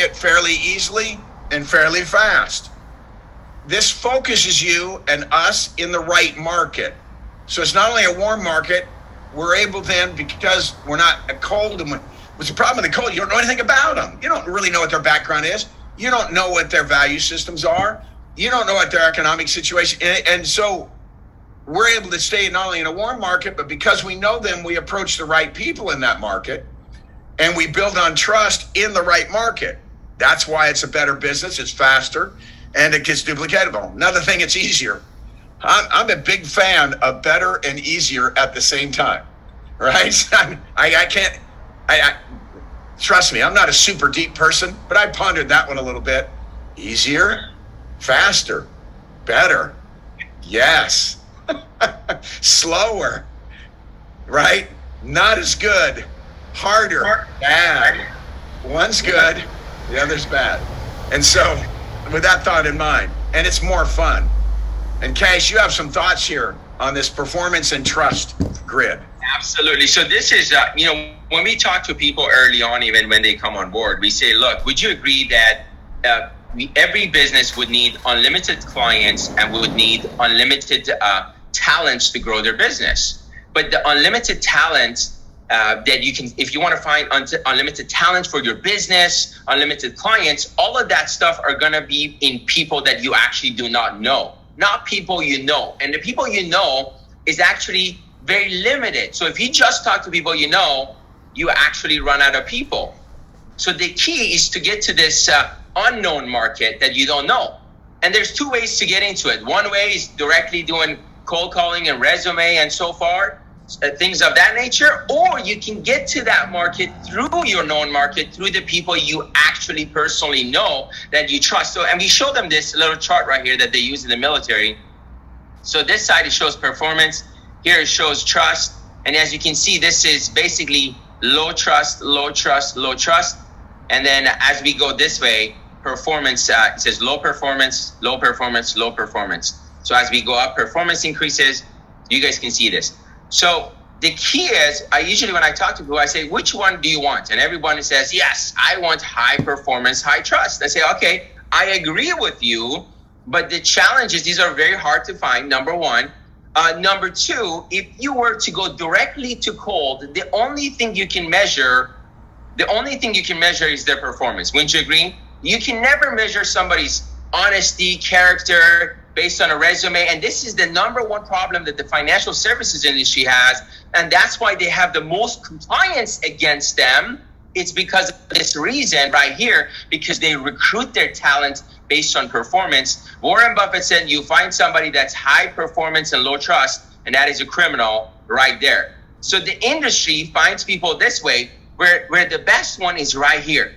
it fairly easily and fairly fast. This focuses you and us in the right market. So it's not only a warm market, we're able then, because we're not a cold, and what's the problem with the cold? You don't know anything about them. You don't really know what their background is. You don't know what their value systems are. You don't know what their economic situation is. And so we're able to stay not only in a warm market, but because we know them, we approach the right people in that market, and we build on trust in the right market. That's why it's a better business. It's faster, and it gets duplicatable. Another thing, it's easier. I'm a big fan of better and easier at the same time, right? I can't, trust me, I'm not a super deep person, but I pondered that one a little bit. Easier, faster, better, yes. Slower, right? Not as good, harder, bad. One's good, the other's bad. And so with that thought in mind, and it's more fun. And Cash, you have some thoughts here on this performance and trust grid. Absolutely. So this is, when we talk to people early on, even when they come on board, we say, look, would you agree that every business would need unlimited clients and would need unlimited talents to grow their business? But the unlimited talent that you can, if you want to find unlimited talent for your business, unlimited clients, all of that stuff are going to be in people that you actually do not know, not people you know. And the people you know is actually very limited. So if you just talk to people you know, you actually run out of people. So the key is to get to this unknown market that you don't know. And there's two ways to get into it. One way is directly doing cold calling and resume and so far, things of that nature, or you can get to that market through your known market, through the people you actually personally know that you trust. So, and we show them this little chart right here that they use in the military. So this side, it shows performance. Here it shows trust. And as you can see, this is basically low trust, low trust, low trust. And then as we go this way, performance, it says low performance, low performance, low performance. So as we go up, performance increases. You guys can see this. So the key is, I usually, when I talk to people, I say, which one do you want? And everybody says, yes, I want high performance, high trust. I say, okay, I agree with you, but the challenge is these are very hard to find, number one. Number two, if you were to go directly to cold, the only thing you can measure is their performance. Wouldn't you agree? You can never measure somebody's honesty, character, based on a resume. And this is the number one problem that the financial services industry has. And that's why they have the most compliance against them. It's because of this reason right here, because they recruit their talent based on performance. Warren Buffett said, you find somebody that's high performance and low trust, and that is a criminal right there. So the industry finds people this way, where the best one is right here.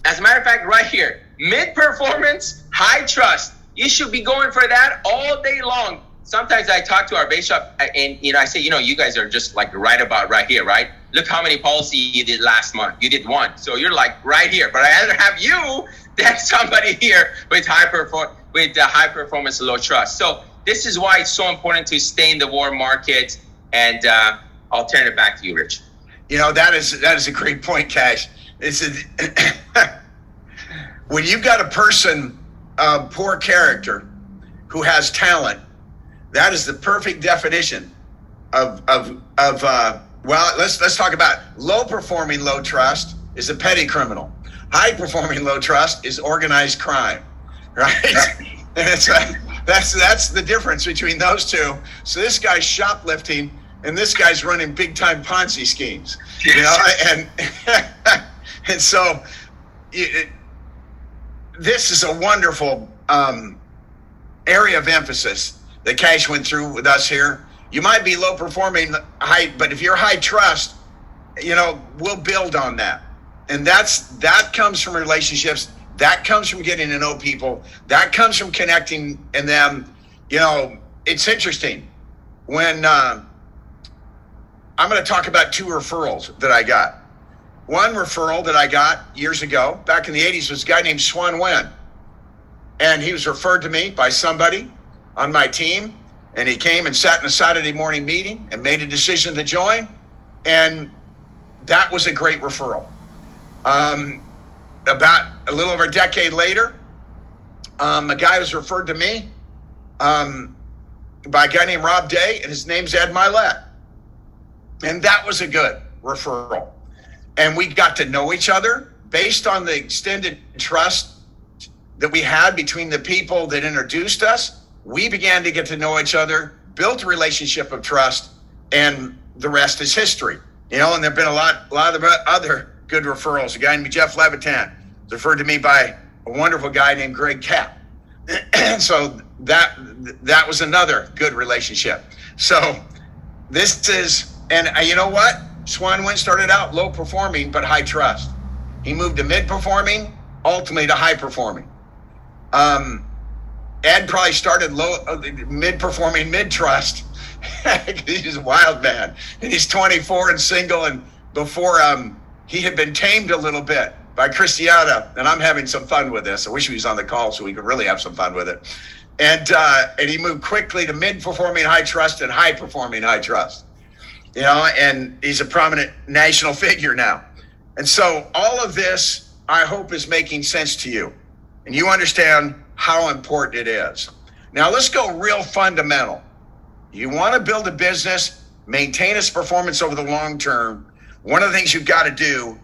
As a matter of fact, right here, mid performance, high trust. You should be going for that all day long. Sometimes I talk to our base shop and, I say, you guys are just like right about right here, right? Look how many policies you did last month. You did one. So you're like right here. But I'd rather have you than somebody here with high performance, low trust. So this is why it's so important to stay in the warm market. And I'll turn it back to you, Rich. That is a great point, Cash. When you've got a person of poor character who has talent, that is the perfect definition of let's talk about low performing low trust is a petty criminal. High performing low trust is organized crime, right? And that's the difference between those two. So this guy's shoplifting and this guy's running big time Ponzi schemes, and so this is a wonderful area of emphasis that Cash went through with us here. You might be low performing, but if you're high trust, we'll build on that. And that comes from relationships. That comes from getting to know people. That comes from connecting in them. It's interesting when I'm going to talk about two referrals that I got. One referral that I got years ago, back in the 80s, was a guy named Swan Wen. And he was referred to me by somebody on my team. And he came and sat in a Saturday morning meeting and made a decision to join. And that was a great referral. about a little over a decade later, a guy was referred to me by a guy named Rob Day, and his name's Ed Milet. And that was a good referral. And we got to know each other based on the extended trust that we had between the people that introduced us. We began to get to know each other, built a relationship of trust, and the rest is history. You know, and there've been a lot of other good referrals. A guy named Jeff Levitan was referred to me by a wonderful guy named Greg Kapp. So that was another good relationship. So this is, and you know what? Swan Wind started out low performing, but high trust. He moved to mid performing, ultimately to high performing. Ed probably started mid performing, mid trust. He's a wild man, and he's 24 and single. And before he had been tamed a little bit by Christiana, and I'm having some fun with this. I wish he was on the call so we could really have some fun with it. And he moved quickly to mid performing high trust and high performing high trust. You know, and he's a prominent national figure now. And so all of this, I hope, is making sense to you, and you understand how important it is. Now let's go real fundamental. You want to build a business, maintain its performance over the long term. One of the things you've got to do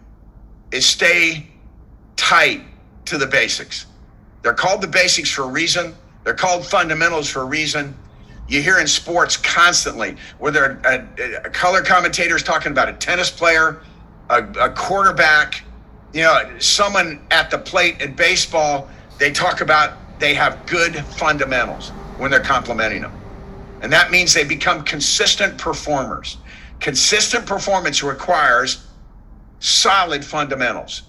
is stay tight to the basics. They're called the basics for a reason. They're called fundamentals for a reason. You hear in sports constantly, whether a color commentator is talking about a tennis player, a quarterback, you know, someone at the plate in baseball, they talk about they have good fundamentals when they're complimenting them. And that means they become consistent performers. Consistent performance requires solid fundamentals,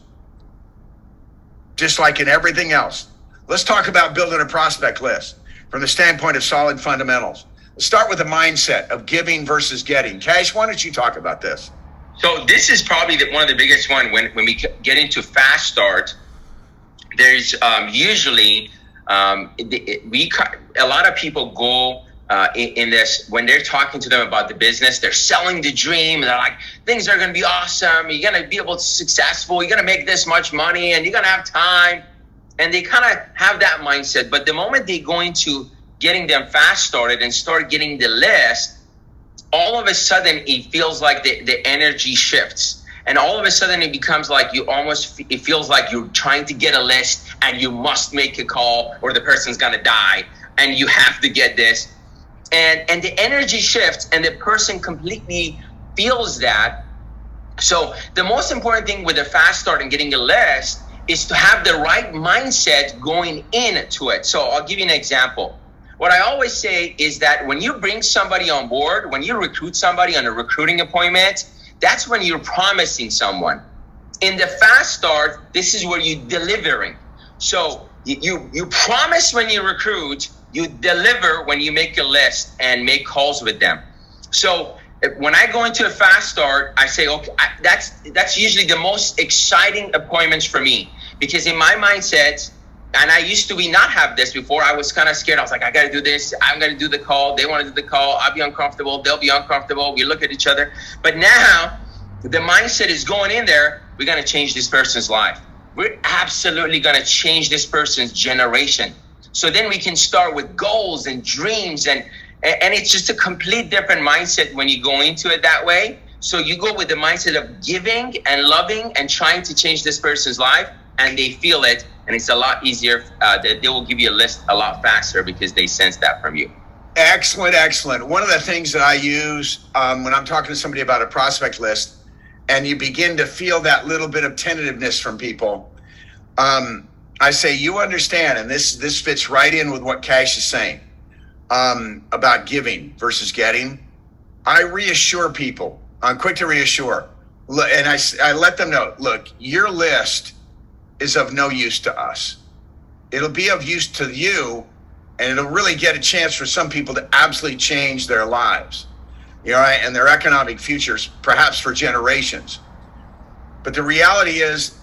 just like in everything else. Let's talk about building a prospect list from the standpoint of solid fundamentals. Let's start with the mindset of giving versus getting. Cash, why don't you talk about this? So this is probably one of the biggest one when we get into fast start. There's usually a lot of people go in this when they're talking to them about the business. They're selling the dream. They're like, things are going to be awesome. You're going to be able to successful. You're going to make this much money, and you're going to have time. And they kind of have that mindset. But the moment they go into getting them fast started and start getting the list, all of a sudden it feels like the energy shifts. And all of a sudden it becomes like it feels like you're trying to get a list and you must make a call or the person's going to die and you have to get this. And the energy shifts and the person completely feels that. So the most important thing with a fast start and getting a list is to have the right mindset going into it. So I'll give you an example. What I always say is that when you bring somebody on board, when you recruit somebody on a recruiting appointment, that's when you're promising someone. In the fast start, this is where you're delivering. So you promise when you recruit, you deliver when you make a list and make calls with them. So when I go into a fast start, I say, okay, that's usually the most exciting appointments for me, because in my mindset, and I used to not have this before, I was kind of scared. I was like, I got to do this. I'm going to do the call. They want to do the call. I'll be uncomfortable. They'll be uncomfortable. We look at each other. But now the mindset is going in there. We're going to change this person's life. We're absolutely going to change this person's generation. So then we can start with goals and dreams, and it's just a complete different mindset when you go into it that way. So you go with the mindset of giving and loving and trying to change this person's life, and they feel it, and it's a lot easier. They will give you a list a lot faster because they sense that from you. Excellent, excellent. One of the things that I use when I'm talking to somebody about a prospect list, and you begin to feel that little bit of tentativeness from people, I say, you understand, and this fits right in with what Cash is saying about giving versus getting. I reassure people. I'm quick to reassure. And I let them know, look, your list is of no use to us. It'll be of use to you, and it'll really get a chance for some people to absolutely change their lives, you know, and their economic futures, perhaps for generations. But the reality is,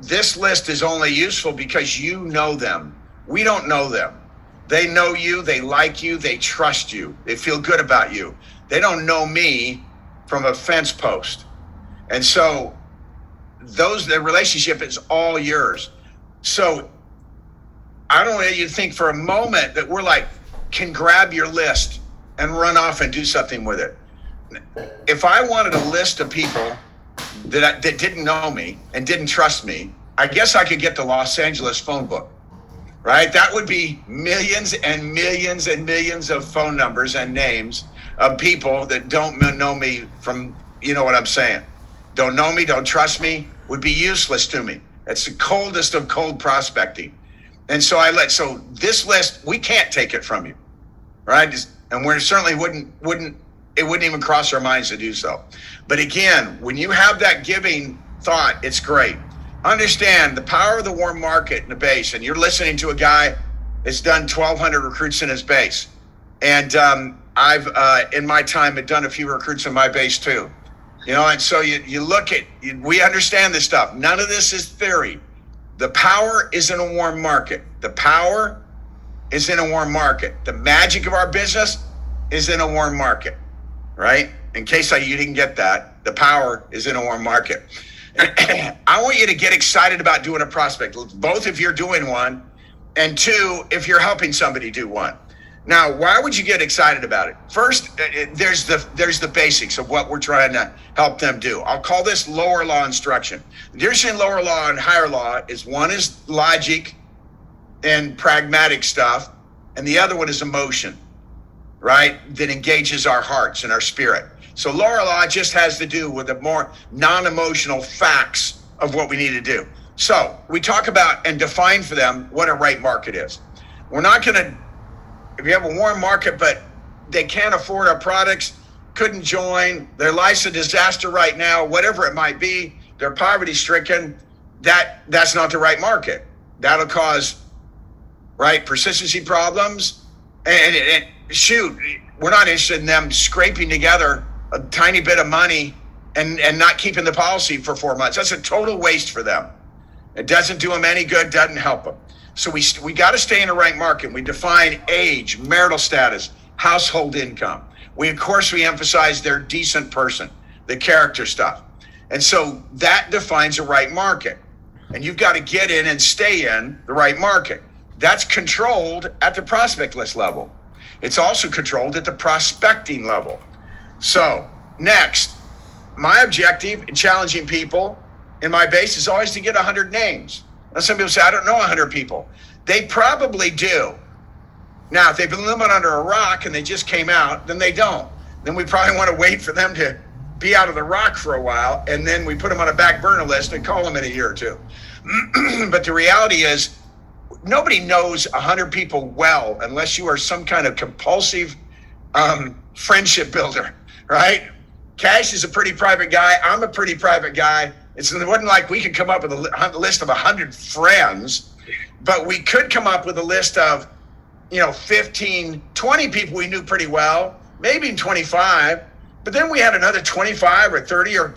this list is only useful because you know them. We don't know them. They know you, they like you, they trust you, they feel good about you. They don't know me from a fence post. And so the relationship is all yours. So I don't want you to think for a moment that we're like, can grab your list and run off and do something with it. If I wanted a list of people that didn't know me and didn't trust me, I guess I could get the Los Angeles phone book, right? That would be millions and millions and millions of phone numbers and names of people that don't know me from, you know what I'm saying? Don't know me, don't trust me, would be useless to me. It's the coldest of cold prospecting. And so so this list, we can't take it from you, right? And we certainly wouldn't even cross our minds to do so. But again, when you have that giving thought, it's great. Understand the power of the warm market in the base. And you're listening to a guy that's done 1,200 recruits in his base. And I've, in my time, had done a few recruits in my base too. You know, and so you look at, we understand this stuff. None of this is theory. The power is in a warm market. The power is in a warm market. The magic of our business is in a warm market, right? In case you didn't get that, the power is in a warm market. I want you to get excited about doing a prospect, both if you're doing one, and two, if you're helping somebody do one. Now, why would you get excited about it? First, there's the basics of what we're trying to help them do. I'll call this lower law instruction. The difference between lower law and higher law is one is logic and pragmatic stuff, and the other one is emotion, right? That engages our hearts and our spirit. So lower law just has to do with the more non-emotional facts of what we need to do. So we talk about and define for them what a right market is. We're not going to, if you have a warm market, but they can't afford our products, couldn't join, their life's a disaster right now, whatever it might be, they're poverty stricken, that's not the right market. That'll cause, right, persistency problems. And shoot, we're not interested in them scraping together a tiny bit of money and not keeping the policy for 4 months. That's a total waste for them. It doesn't do them any good, doesn't help them. So we got to stay in the right market. We define age, marital status, household income. We emphasize they're a decent person, the character stuff. And so that defines a right market. And you've got to get in and stay in the right market. That's controlled at the prospect list level. It's also controlled at the prospecting level. So next, my objective in challenging people in my base is always to get 100 names. Now, some people say, I don't know 100 people. They probably do. Now, if they've been living under a rock and they just came out, then they don't. Then we probably want to wait for them to be out of the rock for a while, and then we put them on a back burner list and call them in a year or two. But the reality is, nobody knows 100 people well unless you are some kind of compulsive friendship builder, right? Cash is a pretty private guy. I'm a pretty private guy. It wasn't like we could come up with a list of 100 friends, but we could come up with a list of, 15, 20 people we knew pretty well, maybe 25, but then we had another 25 or 30 or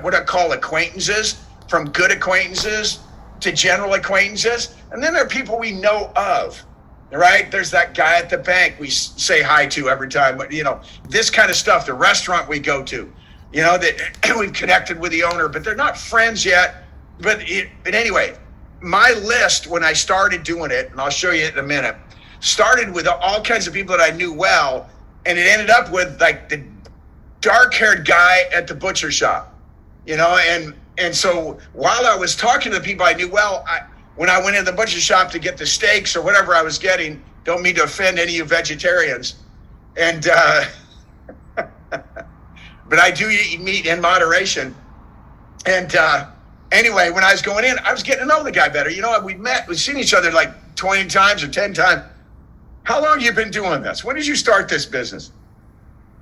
what I call acquaintances, from good acquaintances to general acquaintances. And then there are people we know of, right? There's that guy at the bank we say hi to every time, but this kind of stuff, the restaurant we go to, that we've connected with the owner, but they're not friends yet. But anyway, my list when I started doing it, and I'll show you in a minute, started with all kinds of people that I knew well, and it ended up with like the dark-haired guy at the butcher shop, and so while I was talking to the people I knew well, when I went in the butcher shop to get the steaks or whatever I was getting, don't mean to offend any of you vegetarians, and but I do eat meat in moderation. And anyway, when I was going in, I was getting to know the guy better. We've seen each other like 20 times or 10 times. How long have you been doing this? When did you start this business?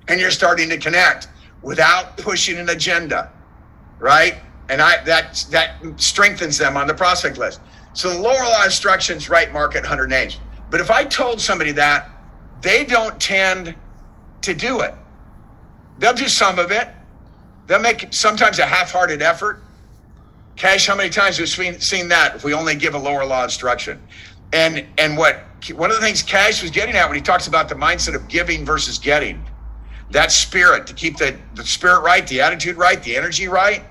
And you're starting to connect without pushing an agenda, right? And that strengthens them on the prospect list. So the lower law instructions, right market, 100 names. But if I told somebody that, they don't tend to do it. They'll do some of it. They'll make sometimes a half-hearted effort. Cash, how many times have we seen that if we only give a lower law instruction? And one of the things Cash was getting at when he talks about the mindset of giving versus getting, that spirit, to keep the spirit right, the attitude right, the energy right,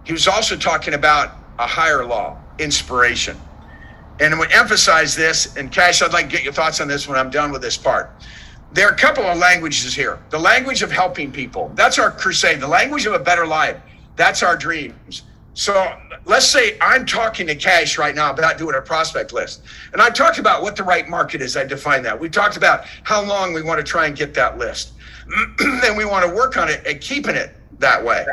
he was also talking about a higher law, inspiration. And we emphasize this, and Cash, I'd like to get your thoughts on this when I'm done with this part. There are a couple of languages here. The language of helping people, that's our crusade. The language of a better life, that's our dreams. So let's say I'm talking to Cash right now about doing a prospect list. And I talked about what the right market is. I defined that. We talked about how long we want to try and get that list. And we want to work on it and keeping it that way.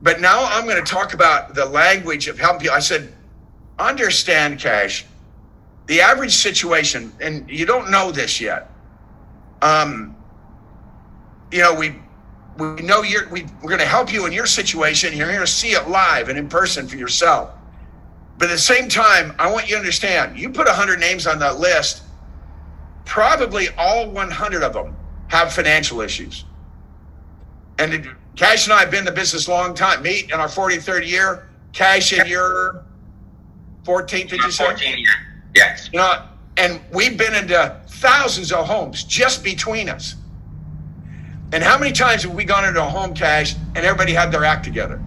But now I'm going to talk about the language of helping people. I said, understand, Cash, the average situation, and you don't know this yet. We know we're going to help you in your situation. You're going to see it live and in person for yourself. But at the same time, I want you to understand, you put 100 names on that list, probably all 100 of them have financial issues. And Cash and I have been in the business a long time. Me in our 43rd year, Cash in your 14th, did you say? 14 year. Yes. And we've been into thousands of homes just between us. And how many times have we gone into a home, Cash, and everybody had their act together?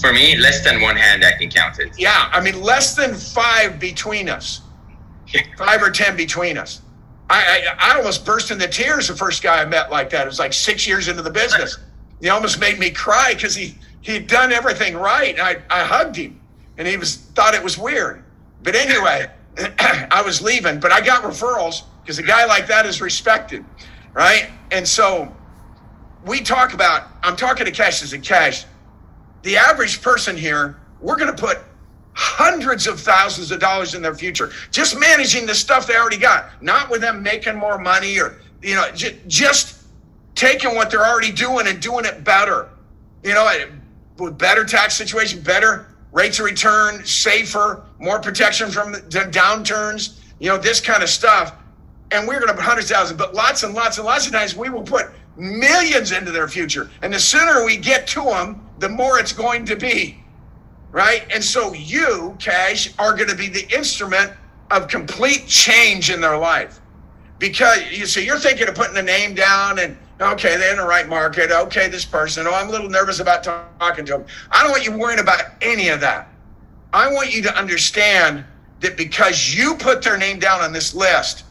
For me, less than one hand I can count it. Yeah, I mean, less than 5 between us. 5 or 10 between us. I almost burst into tears the first guy I met like that. It was like 6 years into the business. He almost made me cry because he'd done everything right. And I hugged him, and he thought it was weird. But anyway, I was leaving, but I got referrals because a guy like that is respected, right? And so I'm talking to Cash as a Cash. The average person here, we're going to put hundreds of thousands of dollars in their future, just managing the stuff they already got, not with them making more money or, just taking what they're already doing and doing it better, with better tax situation, better rates of return, safer, more protection from the downturns, this kind of stuff. And we're going to put hundreds of thousands, but lots and lots and lots of times we will put millions into their future. And the sooner we get to them, the more it's going to be, right? And so you, Cash, are going to be the instrument of complete change in their life. Because you're thinking of putting a name down and, okay, they're in the right market. Okay, this person. Oh, I'm a little nervous about talking to them. I don't want you worrying about any of that. I want you to understand that because you put their name down on this list,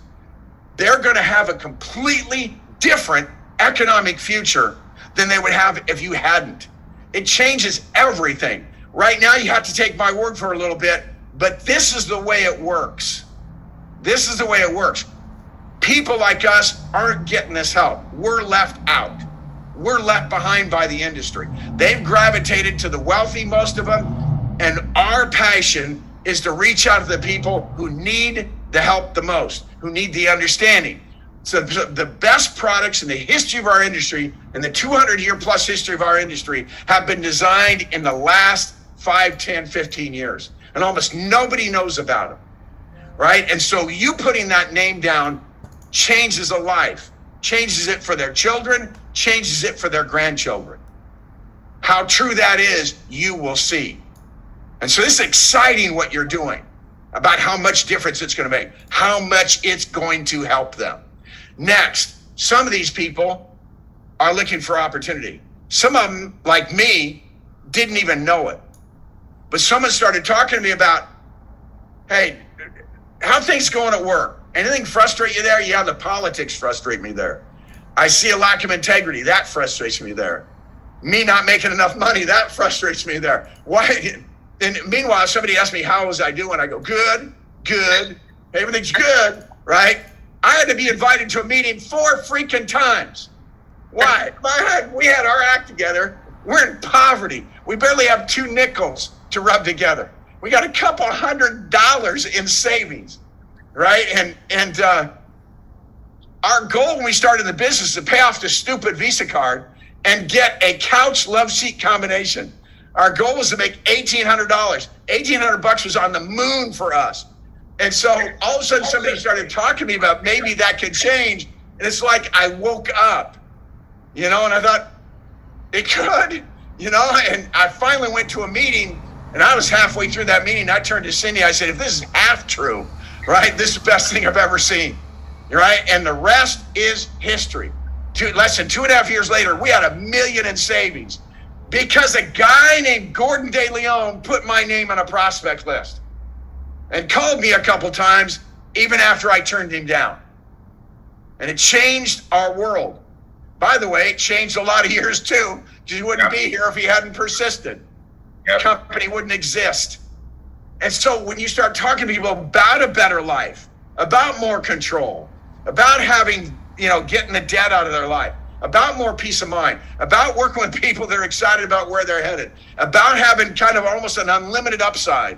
they're going to have a completely different economic future than they would have if you hadn't. It changes everything. Right now, you have to take my word for a little bit, but this is the way it works. This is the way it works. People like us aren't getting this help. We're left out. We're left behind by the industry. They've gravitated to the wealthy, most of them, and our passion is to reach out to the people who need the help the most, who need the understanding. So the best products in the history of our industry, in the 200-year plus history of our industry, have been designed in the last 5, 10, 15 years. And almost nobody knows about them, right? And so you putting that name down changes a life, changes it for their children, changes it for their grandchildren. How true that is, you will see. And so this is exciting what you're doing, about how much difference it's going to make, how much it's going to help them. Next, some of these people are looking for opportunity. Some of them, like me, didn't even know it. But someone started talking to me about, hey, how things going at work? Anything frustrate you there? Yeah, the politics frustrate me there. I see a lack of integrity. That frustrates me there. Me not making enough money, that frustrates me there. Why? And meanwhile, somebody asked me, how was I doing? I go, good. Everything's good, right? I had to be invited to a meeting 4 freaking times. Why? We had our act together. We're in poverty. We barely have 2 nickels to rub together. We got a couple $100 in savings, right? And our goal when we started the business is to pay off the stupid Visa card and get a couch love seat combination. Our goal was to make $1,800. $1,800 was on the moon for us. And so all of a sudden somebody started talking to me about maybe that could change. And it's like I woke up, and I thought it could, and I finally went to a meeting and I was halfway through that meeting. I turned to Cindy. I said, if this is half true, right, this is the best thing I've ever seen, right? And the rest is history. Less than 2.5 years later, we had $1 million in savings. because a guy named Gordon De Leon put my name on a prospect list and called me a couple times even after I turned him down. And it changed our world. By the way, it changed a lot of yours too, because he wouldn't be here if he hadn't persisted. The company wouldn't exist. And so when you start talking to people about a better life, about more control, about having, getting the debt out of their life, about more peace of mind, about working with people that are excited about where they're headed, about having kind of almost an unlimited upside,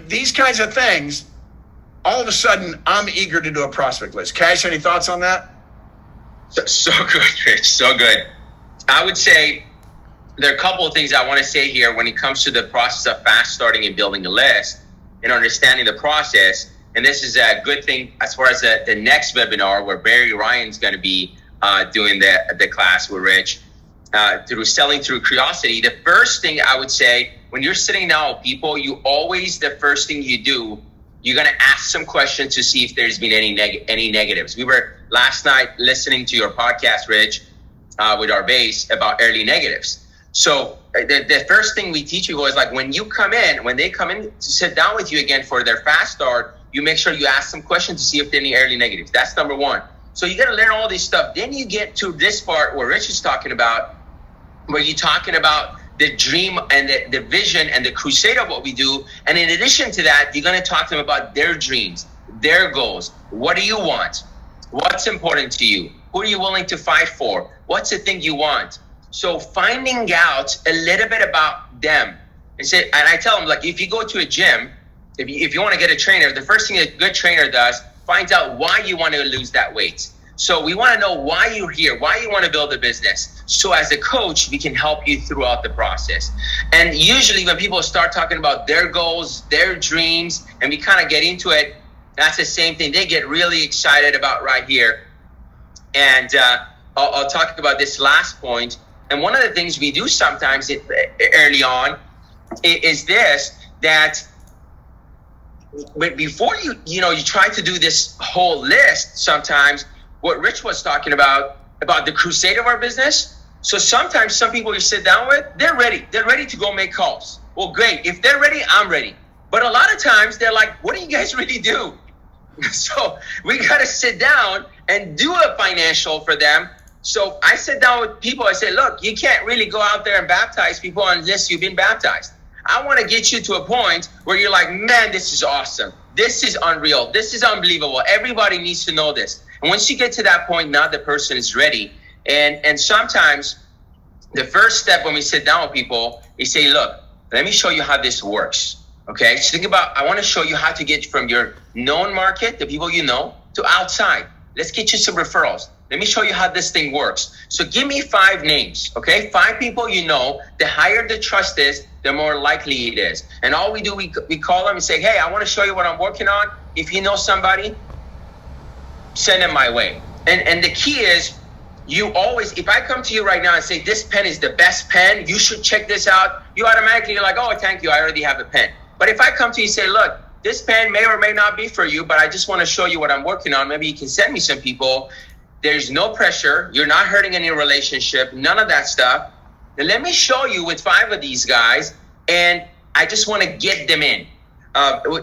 these kinds of things, all of a sudden, I'm eager to do a prospect list. Cash, any thoughts on that? So good, Rich. So good. I would say there are a couple of things I want to say here when it comes to the process of fast starting and building a list and understanding the process. And this is a good thing as far as the next webinar where Barry Ryan's going to be doing the class with Rich through selling through curiosity. The first thing I would say when you're sitting down with people, the first thing you do, you're going to ask some questions to see if there's been any negatives. We were last night listening to your podcast, Rich, with our base about early negatives. So the first thing we teach people is like when they come in to sit down with you again for their fast start, you make sure you ask some questions to see if there are any early negatives. That's number one. So you got to learn all this stuff. Then you get to this part where Rich is talking about, where you're talking about the dream and the vision and the crusade of what we do. And in addition to that, you're going to talk to them about their dreams, their goals. What do you want? What's important to you? Who are you willing to fight for? What's the thing you want? So finding out a little bit about them. And I tell them, like, if you go to a gym, if you want to get a trainer, the first thing a good trainer does, finds out why you want to lose that weight. So we want to know why you're here, why you want to build a business. So as a coach, we can help you throughout the process. And usually when people start talking about their goals, their dreams, and we kind of get into it, that's the same thing. They get really excited about right here. And I'll talk about this last point. And one of the things we do sometimes early on is this, that before you try to do this whole list, sometimes what Rich was talking about the crusade of our business. So sometimes some people you sit down with, they're ready to go make calls. Well, great. If they're ready, I'm ready. But a lot of times they're like, what do you guys really do? So we got to sit down and do a financial for them. So I sit down with people. I say, look, you can't really go out there and baptize people unless you've been baptized. I want to get you to a point where you're like, man, this is awesome. This is unreal. This is unbelievable. Everybody needs to know this. And once you get to that point, now the person is ready. And sometimes the first step when we sit down with people, we say, look, let me show you how this works. Okay, so think about, I want to show you how to get from your known market, the people you know, to outside. Let's get you some referrals. Let me show you how this thing works. So give me 5 names, okay? 5 people you know. The higher the trust is, the more likely it is. And all we do, we call them and say, hey, I want to show you what I'm working on. If you know somebody, send them my way. And the key is, you always, if I come to you right now and say, this pen is the best pen, you should check this out, you automatically, you're like, oh, thank you, I already have a pen. But if I come to you and say, look, this pen may or may not be for you, but I just want to show you what I'm working on. Maybe you can send me some people. There's no pressure. You're not hurting any relationship, none of that stuff. Then let me show you with 5 of these guys, and I just want to get them in.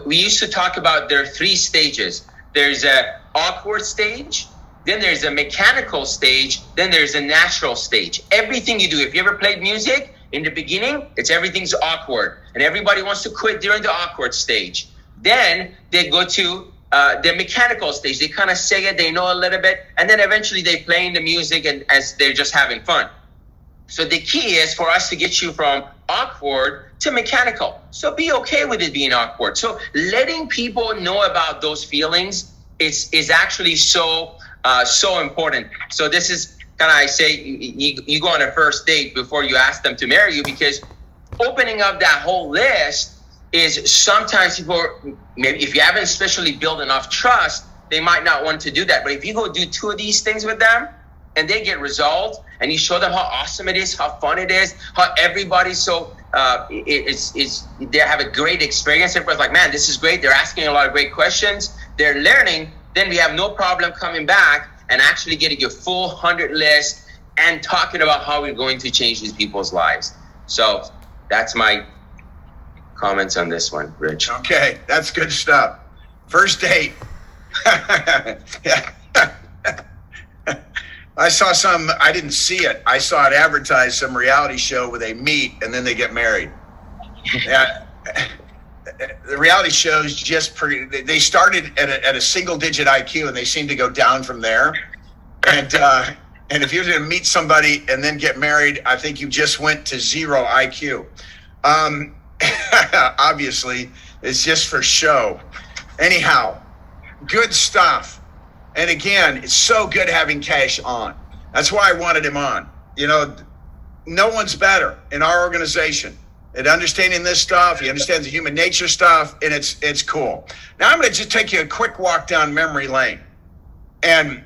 We used to talk about there are 3 stages. There's an awkward stage, then there's a mechanical stage, then there's a natural stage. Everything you do, if you ever played music, in the beginning, everything's awkward, and everybody wants to quit during the awkward stage. Then they go to the mechanical stage. They kind of say it, they know a little bit, and then eventually they play in the music and as they're just having fun. So the key is for us to get you from awkward to mechanical. So be okay with it being awkward. So letting people know about those feelings is actually so important. So this is kind of, I say, you go on a first date before you ask them to marry you, because opening up that whole list is sometimes people, maybe if you haven't especially built enough trust, they might not want to do that. But if you go do 2 of these things with them and they get resolved, and you show them how awesome it is, how fun it is, how everybody's so, they have a great experience. Everybody's like, man, this is great. They're asking a lot of great questions. They're learning. Then we have no problem coming back and actually getting your full 100 list and talking about how we're going to change these people's lives. So that's my comments on this one, Rich. Okay, that's good stuff. First date. Yeah. I saw I didn't see it. I saw it advertised, some reality show where they meet and then they get married. Yeah. The reality shows they started at a single digit IQ and they seem to go down from there. And if you're going to meet somebody and then get married, I think you just went to 0 IQ. Obviously, it's just for show. Anyhow, good stuff. And again, it's so good having Cash on. That's why I wanted him on. You know, no one's better in our organization at understanding this stuff. He understands the human nature stuff, and it's cool. Now I'm going to just take you a quick walk down memory lane, and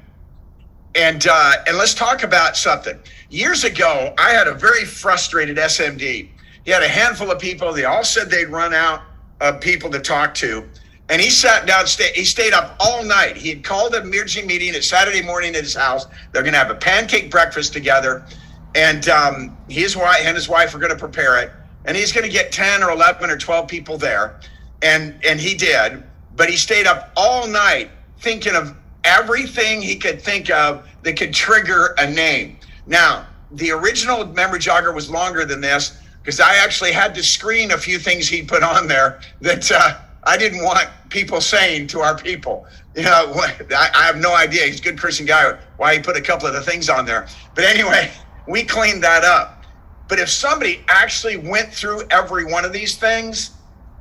let's talk about something. Years ago, I had a very frustrated SMD. He had a handful of people. They all said they'd run out of people to talk to. And he sat down, he stayed up all night. He had called an emergency meeting at Saturday morning at his house. They're going to have a pancake breakfast together. And his wife are going to prepare it. And he's going to get 10 or 11 or 12 people there. And he did. But he stayed up all night thinking of everything he could think of that could trigger a name. Now, the original memory jogger was longer than this because I actually had to screen a few things he put on there that I didn't want people saying to our people. You know, I have no idea. He's a good Christian guy, why he put a couple of the things on there. But anyway, we cleaned that up. But if somebody actually went through every one of these things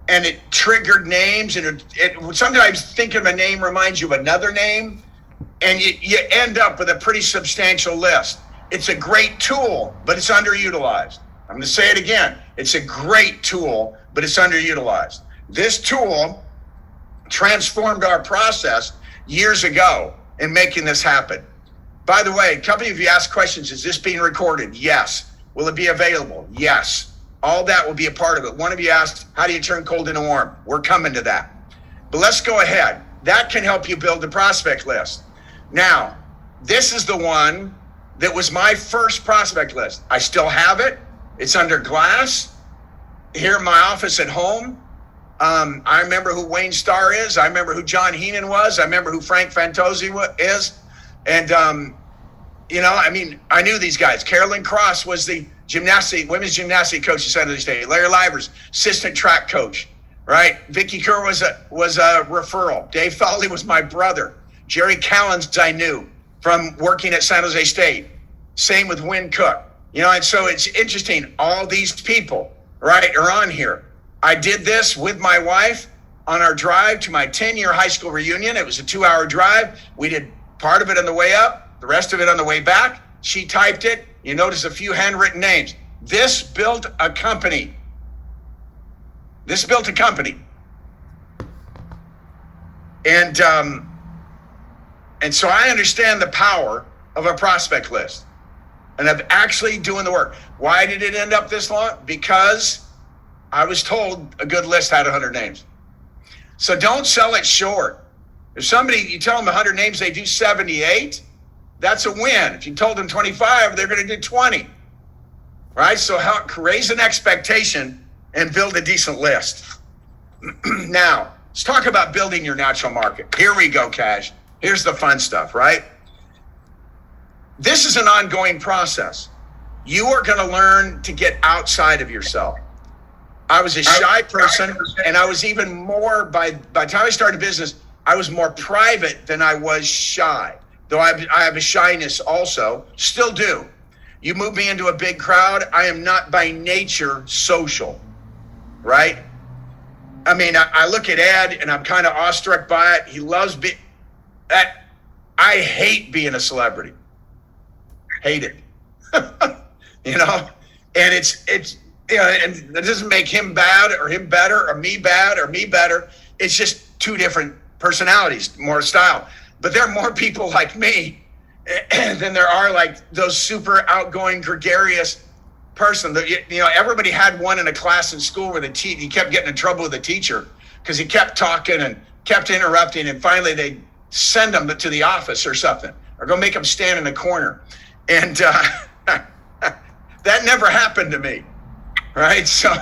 and it triggered names, and it sometimes thinking of a name reminds you of another name, and you end up with a pretty substantial list. It's a great tool, but it's underutilized. I'm going to say it again. It's a great tool, but it's underutilized. This tool transformed our process years ago in making this happen. By the way, a couple of you asked questions. Is this being recorded? Yes. Will it be available? Yes. All that will be a part of it. One of you asked, how do you turn cold into warm? We're coming to that. But let's go ahead. That can help you build a prospect list. Now, this is the one that was my first prospect list. I still have it. It's under glass here in my office at home. I remember who Wayne Starr is. I remember who John Heenan was. I remember who Frank Fantozzi is. And, I knew these guys. Carolyn Cross was the women's gymnastics coach at San Jose State. Larry Livers, assistant track coach, right? Vicky Kerr was a referral. Dave Thawley was my brother. Jerry Callens I knew from working at San Jose State. Same with Wynn Cook. And so it's interesting. All these people, right, are on here. I did this with my wife on our drive to my 10-year high school reunion. It was a 2-hour drive. We did part of it on the way up, the rest of it on the way back. She typed it. You notice a few handwritten names. This built a company. And so I understand the power of a prospect list and of actually doing the work. Why did it end up this long? Because I was told a good list had 100 names. So don't sell it short. If you tell them 100 names, they do 78, that's a win. If you told them 25, they're going to do 20, right? So raise an expectation and build a decent list. Now, let's talk about building your natural market. Here we go, Cash. Here's the fun stuff, right? This is an ongoing process. You are going to learn to get outside of yourself. I was a shy person, and I was even more, by the time I started business, I was more private than I was shy. Though I have a shyness also, still do. You move me into a big crowd, I am not by nature social, right? I mean, I look at Ed, and I'm kind of awestruck by it. He loves I hate being a celebrity. Hate it. And it's and it doesn't make him bad or him better or me bad or me better. It's just two different personalities, more style. But there are more people like me than there are like those super outgoing, gregarious person. Everybody had one in a class in school where he kept getting in trouble with the teacher because he kept talking and kept interrupting, and finally they send him to the office or something, or go make him stand in a corner. And that never happened to me. right? So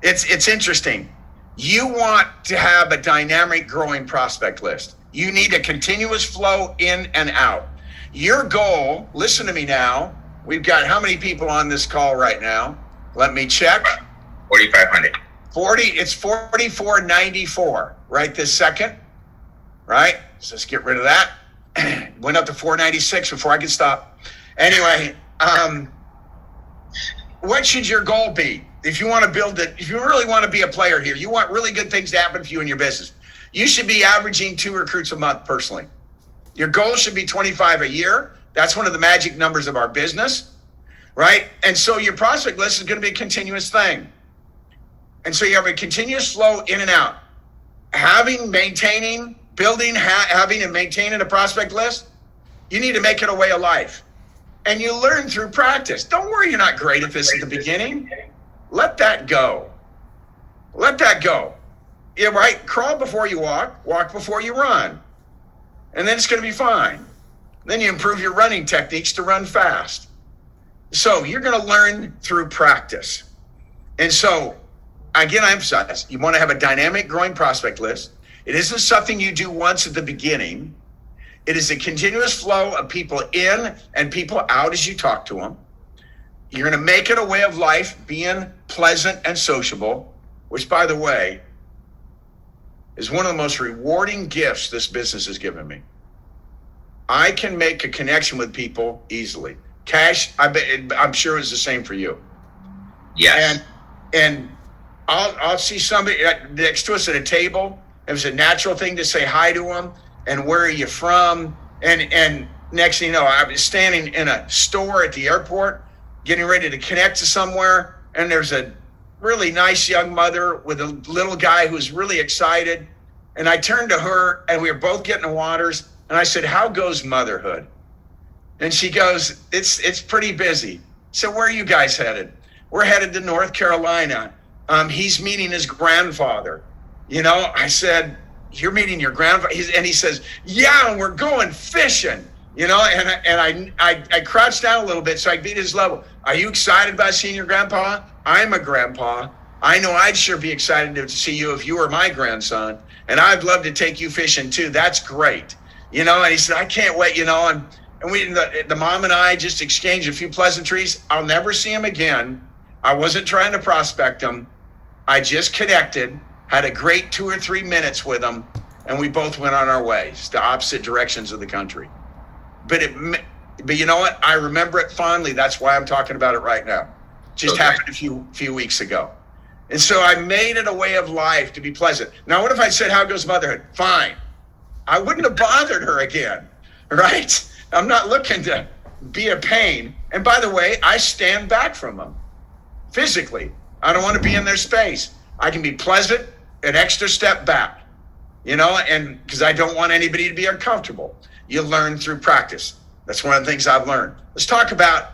it's interesting. You want to have a dynamic growing prospect list. You need a continuous flow in and out. Your goal, listen to me now. We've got how many people on this call right now? Let me check. 4,500. It's 4494 right this second, right? So let's get rid of that. Went up to 496 before I could stop. Anyway, what should your goal be? If you want to build it, if you really want to be a player here, you want really good things to happen for you in your business, you should be averaging 2 recruits a month personally. Your goal should be 25 a year. That's one of the magic numbers of our business, right? And so your prospect list is going to be a continuous thing. And so you have a continuous flow in and out. Maintaining and maintaining a prospect list, you need to make it a way of life. And you learn through practice. Don't worry you're not great at this at the beginning. Let that go. Let that go. Yeah, right? Crawl before you walk before you run. And then it's going to be fine. Then you improve your running techniques to run fast. So you're going to learn through practice. And so, again, I emphasize, you want to have a dynamic growing prospect list. It isn't something you do once at the beginning. It is a continuous flow of people in and people out as you talk to them. You're going to make it a way of life, being pleasant and sociable, which, by the way, is one of the most rewarding gifts this business has given me. I can make a connection with people easily. Cash, I'm sure is the same for you. Yes. And I'll see somebody next to us at a table. It was a natural thing to say hi to them and where are you from? And next thing you know, I was standing in a store at the airport, getting ready to connect to somewhere, and there's a really nice young mother with a little guy who's really excited. And I turned to her, and we were both getting the waters, and I said, "How goes motherhood?" And she goes, it's pretty busy. So where are you guys headed? We're headed to North Carolina. He's meeting his grandfather. You know, I said, "You're meeting your grandfather?" And he says, "Yeah, and we're going fishing." You know, and I crouched down a little bit so I could be at his level. "Are you excited about seeing your grandpa?" "I'm a grandpa. I know I'd sure be excited to see you if you were my grandson. And I'd love to take you fishing too. That's great." You know, and he said, "I can't wait," you know, and the mom and I just exchanged a few pleasantries. I'll never see him again. I wasn't trying to prospect him. I just connected, had a great 2 or 3 minutes with him, and we both went on our ways to opposite directions of the country. But you know what? I remember it fondly. That's why I'm talking about it right now. Just happened a few weeks ago. And so I made it a way of life to be pleasant. Now, what if I said, "How goes motherhood?" Fine. I wouldn't have bothered her again, right? I'm not looking to be a pain. And by the way, I stand back from them physically. I don't want to be in their space. I can be pleasant, an extra step back, you know, and because I don't want anybody to be uncomfortable. You learn through practice. That's one of the things I've learned. Let's talk about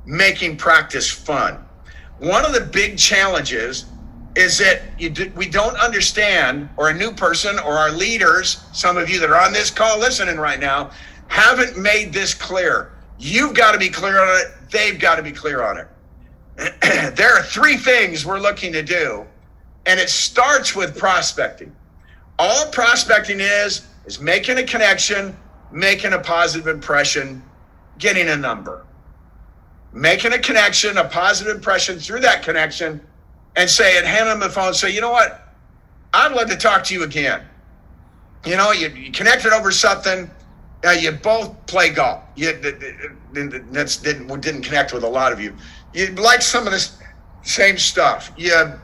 making practice fun. One of the big challenges is that we don't understand, or a new person or our leaders, some of you that are on this call listening right now, haven't made this clear. You've got to be clear on it. They've got to be clear on it. There are 3 things we're looking to do, and it starts with prospecting. All prospecting is making a connection, making a positive impression, getting a number. Making a connection, a positive impression through that connection, and hand them the phone and say, "You know what? I'd love to talk to you again." You know, you connected over something. You both play golf. That didn't connect with a lot of you. You like some of this same stuff. You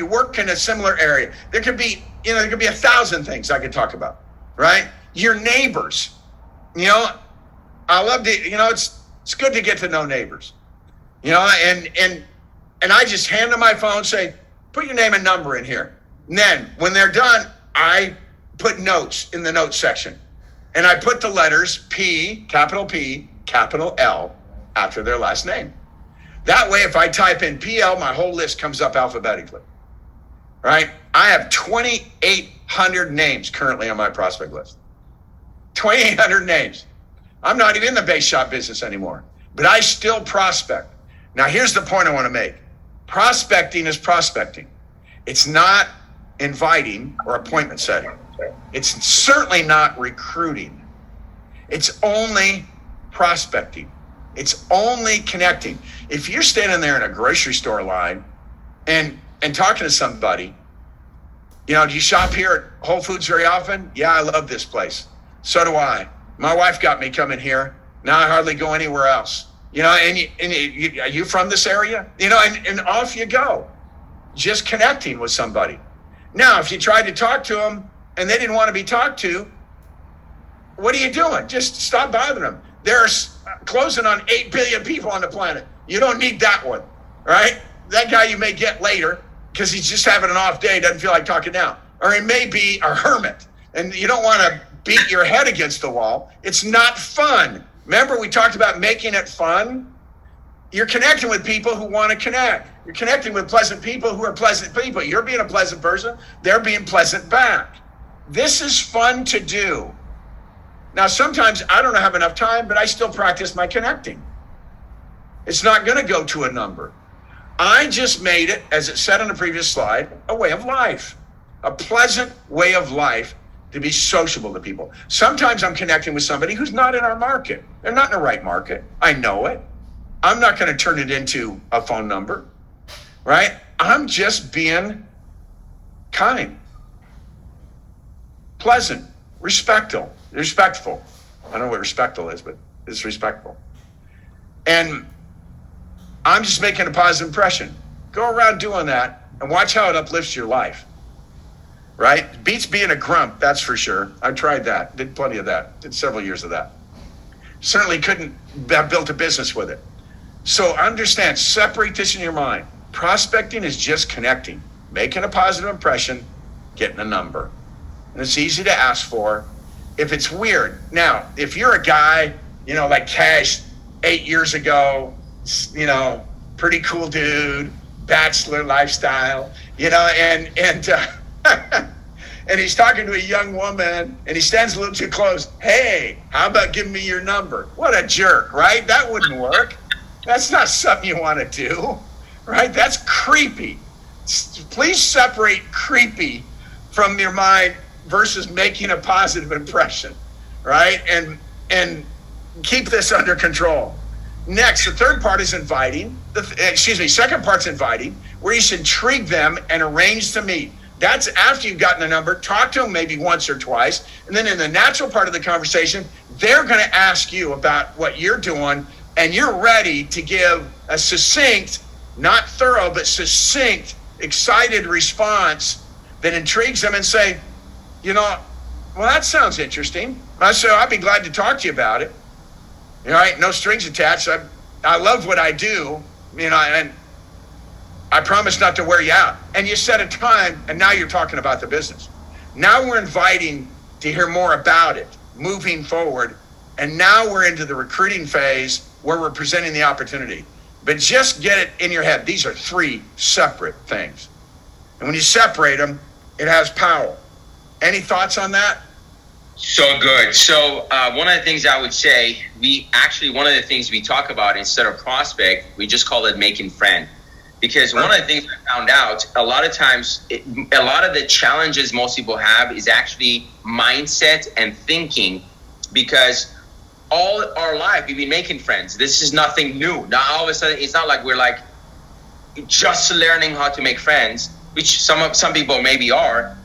work in a similar area. There could be 1,000 things I could talk about, right? Your neighbors. You know, I love to, you know, it's good to get to know neighbors. You know, and I just hand them my phone, say, "Put your name and number in here." And then when they're done, I put notes in the notes section. And I put the letters P, capital L, after their last name. That way, if I type in PL, my whole list comes up alphabetically, right? I have 2,800 names currently on my prospect list. 2,800 names. I'm not even in the base shop business anymore, but I still prospect. Now, here's the point I want to make. Prospecting is prospecting. It's not inviting or appointment setting. It's certainly not recruiting. It's only prospecting. It's only connecting. If you're standing there in a grocery store line and talking to somebody, do you shop here at Whole Foods very often? Yeah, I love this place. So do I. My wife got me coming here. Now I hardly go anywhere else. Are you from this area? And off you go, just connecting with somebody. Now, if you tried to talk to them and they didn't want to be talked to, what are you doing? Just stop bothering them. There's closing on 8 billion people on the planet. You don't need that one, right? That guy you may get later because he's just having an off day, doesn't feel like talking now. Or he may be a hermit, and you don't want to beat your head against the wall. It's not fun. Remember, we talked about making it fun? You're connecting with people who want to connect. You're connecting with pleasant people who are pleasant people. You're being a pleasant person. They're being pleasant back. This is fun to do. Now, sometimes I don't have enough time, but I still practice my connecting. It's not going to go to a number. I just made it, as it said on the previous slide, a way of life, a pleasant way of life to be sociable to people. Sometimes I'm connecting with somebody who's not in our market. They're not in the right market. I know it. I'm not going to turn it into a phone number, right? I'm just being kind, pleasant, respectful. I don't know what respectful is, but it's respectful. And I'm just making a positive impression. Go around doing that and watch how it uplifts your life, right? Beats being a grump, that's for sure. I tried that, did plenty of that, did several years of that. Certainly couldn't have built a business with it. So understand, separate this in your mind. Prospecting is just connecting, making a positive impression, getting a number. And it's easy to ask for. If it's weird. Now, if you're a guy, like Cash 8 years ago, pretty cool dude, bachelor lifestyle, and and he's talking to a young woman and he stands a little too close. Hey, how about giving me your number? What a jerk, right? That wouldn't work. That's not something you want to do, right? That's creepy. Please separate creepy from your mind versus making a positive impression, right? And keep this under control. Next, the third part is inviting. Second part's inviting, where you should intrigue them and arrange to meet. That's after you've gotten a number. Talk to them maybe once or twice. And then in the natural part of the conversation, they're going to ask you about what you're doing, and you're ready to give a succinct, not thorough, but succinct, excited response that intrigues them and say, well, that sounds interesting. I'd be glad to talk to you about it. Right? No strings attached. I love what I do, and I promise not to wear you out. And you set a time, and now you're talking about the business. Now we're inviting to hear more about it, moving forward. And now we're into the recruiting phase where we're presenting the opportunity. But just get it in your head. These are three separate things. And when you separate them, it has power. Any thoughts on that? So good. So one of the things I would say, one of the things we talk about instead of prospect, we just call it making friend. Because one of the things I found out, a lot of times, a lot of the challenges most people have is actually mindset and thinking, because all our life we've been making friends. This is nothing new. Now all of a sudden, it's not like we're like just learning how to make friends, which some people maybe are.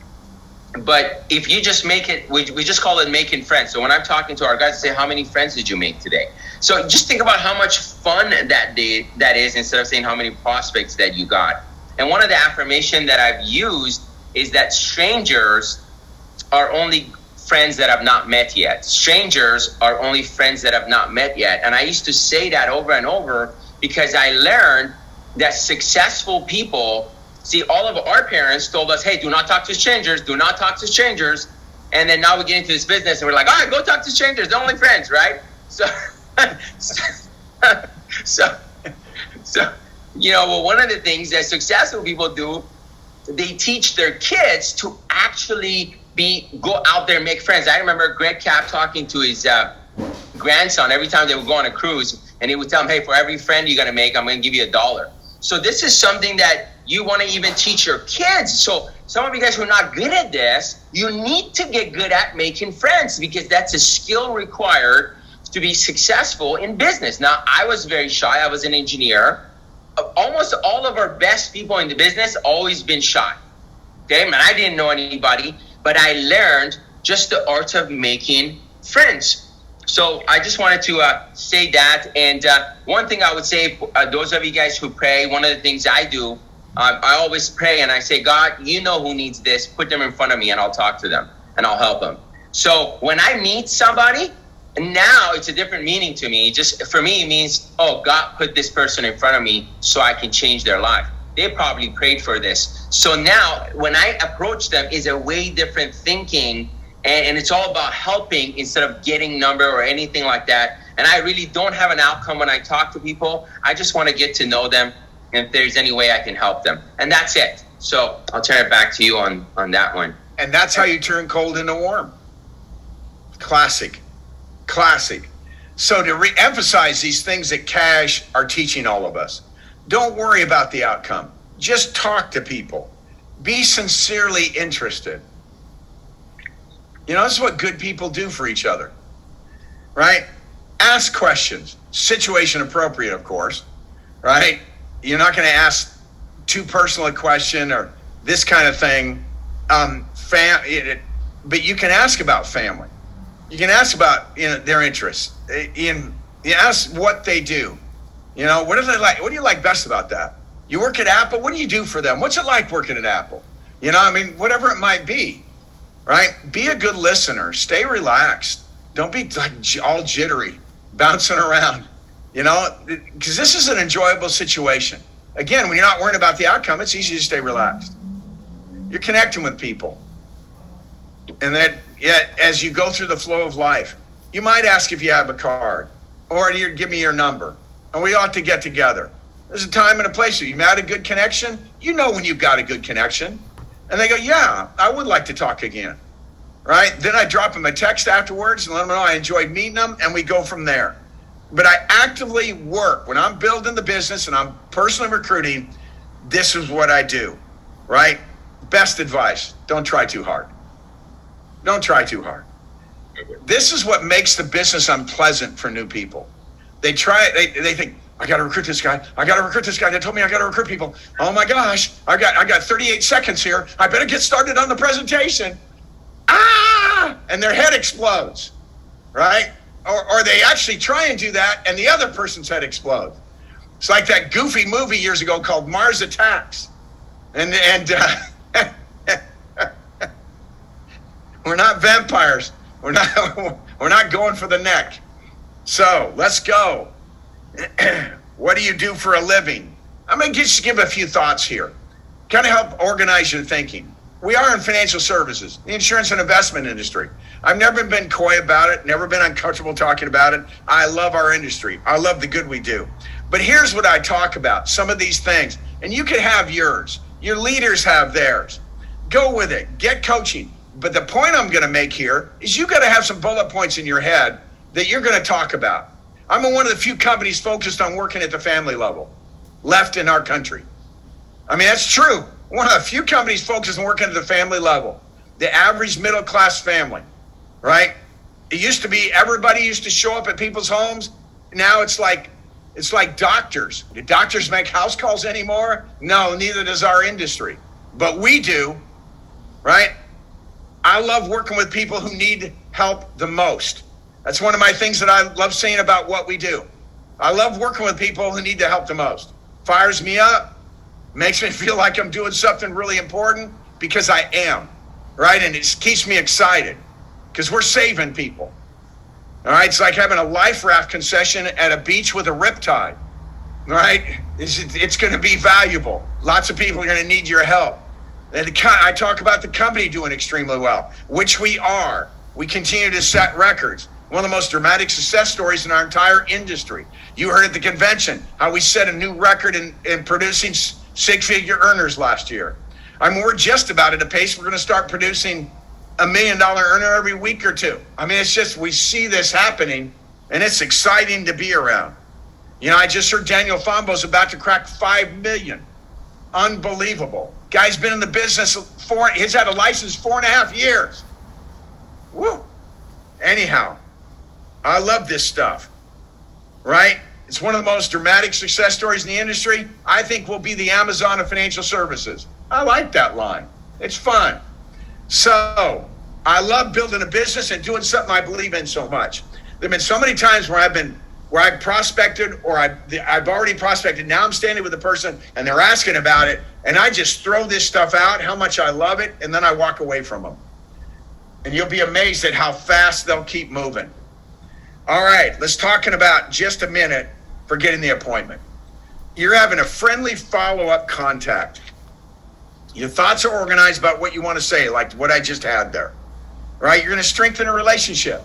But if you just make it, we just call it making friends. So when I'm talking to our guys, I say, how many friends did you make today? So just think about how much fun that is, instead of saying how many prospects that you got. And one of the affirmation that I've used is that strangers are only friends that I've not met yet. Strangers are only friends that I've not met yet. And I used to say that over and over because I learned that successful people, see, all of our parents told us, hey, do not talk to strangers, do not talk to strangers. And then now we get into this business and we're like, all right, go talk to strangers, they're only friends, right? So one of the things that successful people do, they teach their kids to actually go out there and make friends. I remember Greg Kapp talking to his grandson every time they would go on a cruise, and he would tell him, hey, for every friend you're going to make, I'm going to give you $1. So this is something that you want to even teach your kids. So some of you guys who are not good at this, you need to get good at making friends, because that's a skill required to be successful in business. Now, I was very shy. I was an engineer. Almost all of our best people in the business always been shy. Okay, man, I didn't know anybody, but I learned just the art of making friends. So I just wanted to say that. And one thing I would say, those of you guys who pray, one of the things I do, I always pray and I say, God, you know who needs this. Put them in front of me and I'll talk to them and I'll help them. So when I meet somebody, now it's a different meaning to me. Just for me, it means, oh, God put this person in front of me so I can change their life. They probably prayed for this. So now when I approach them is a way different thinking, and it's all about helping instead of getting number or anything like that. And I really don't have an outcome when I talk to people. I just want to get to know them, and if there's any way I can help them. And that's it. So I'll turn it back to you on that one. And that's how you turn cold into warm. Classic. So to re-emphasize these things that Cash are teaching all of us, don't worry about the outcome. Just talk to people. Be sincerely interested. You know, this is what good people do for each other, right? Ask questions, situation appropriate, of course, right? You're not going to ask too personal a question or this kind of thing, but you can ask about family. You can ask about their interests. You ask what they do. You know, what do they like? What do you like best about that? You work at Apple. What do you do for them? What's it like working at Apple? You know, I mean, whatever it might be. Right? Be a good listener. Stay relaxed. Don't be like all jittery, bouncing around, you know, because this is an enjoyable situation. Again, when you're not worrying about the outcome, it's easy to stay relaxed. You're connecting with people. And then, as you go through the flow of life, you might ask if you have a card, or you give me your number, and we ought to get together. There's a time and a place. You've had a good connection. You know when you've got a good connection. And they go, yeah, I would like to talk again, right? Then I drop them a text afterwards and let them know I enjoyed meeting them, and we go from there. But I actively work. When I'm building the business and I'm personally recruiting, this is what I do, right? Best advice, don't try too hard. Don't try too hard. This is what makes the business unpleasant for new people. They try it, they think, I got to recruit this guy. They told me I got to recruit people. Oh my gosh, I got 38 seconds here. I better get started on the presentation. And their head explodes, right? Or they actually try and do that, and the other person's head explodes. It's like that goofy movie years ago called Mars Attacks. And we're not vampires. We're not going for the neck. So let's go. What do you do for a living? I'm going to just give a few thoughts here. Kind of help organize your thinking. We are in financial services, the insurance and investment industry. I've never been coy about it, never been uncomfortable talking about it. I love our industry. I love the good we do. But here's what I talk about, some of these things. And you can have yours. Your leaders have theirs. Go with it. Get coaching. But the point I'm going to make here is you got to have some bullet points in your head that you're going to talk about. I'm one of the few companies focused on working at the family level left in our country. I mean, that's true. One of the few companies focused on working at the family level. The average middle class family, right? It used to be everybody used to show up at people's homes. Now it's like doctors. Do doctors make house calls anymore? No, neither does our industry. But we do, right? I love working with people who need help the most. That's one of my things that I love saying about what we do. I love working with people who need the help the most. Fires me up, makes me feel like I'm doing something really important, because I am, right? And it keeps me excited because we're saving people. All right, it's like having a life raft concession at a beach with a riptide, right? It's going to be valuable. Lots of people are going to need your help. And I talk about the company doing extremely well, which we are. We continue to set records. One of the most dramatic success stories in our entire industry. You heard at the convention how we set a new record in producing six-figure earners last year. We're just about at a pace we're going to start producing $1 million earner every week or two. I mean, it's just, we see this happening, and it's exciting to be around. You know, I just heard Daniel Fambo's about to crack 5 million. Unbelievable. Guy's been in the business he's had a license 4.5 years. Woo. Anyhow, I love this stuff, right? It's one of the most dramatic success stories in the industry. I think we'll be the Amazon of financial services. I like that line. It's fun. So I love building a business and doing something I believe in so much. There've been so many times where I've prospected, or I've already prospected. Now I'm standing with a person and they're asking about it, and I just throw this stuff out, how much I love it, and then I walk away from them. And you'll be amazed at how fast they'll keep moving. All right, let's talk in about just a minute for getting the appointment. You're having a friendly follow-up contact. Your thoughts are organized about what you want to say, like what I just had there, right? You're going to strengthen a relationship.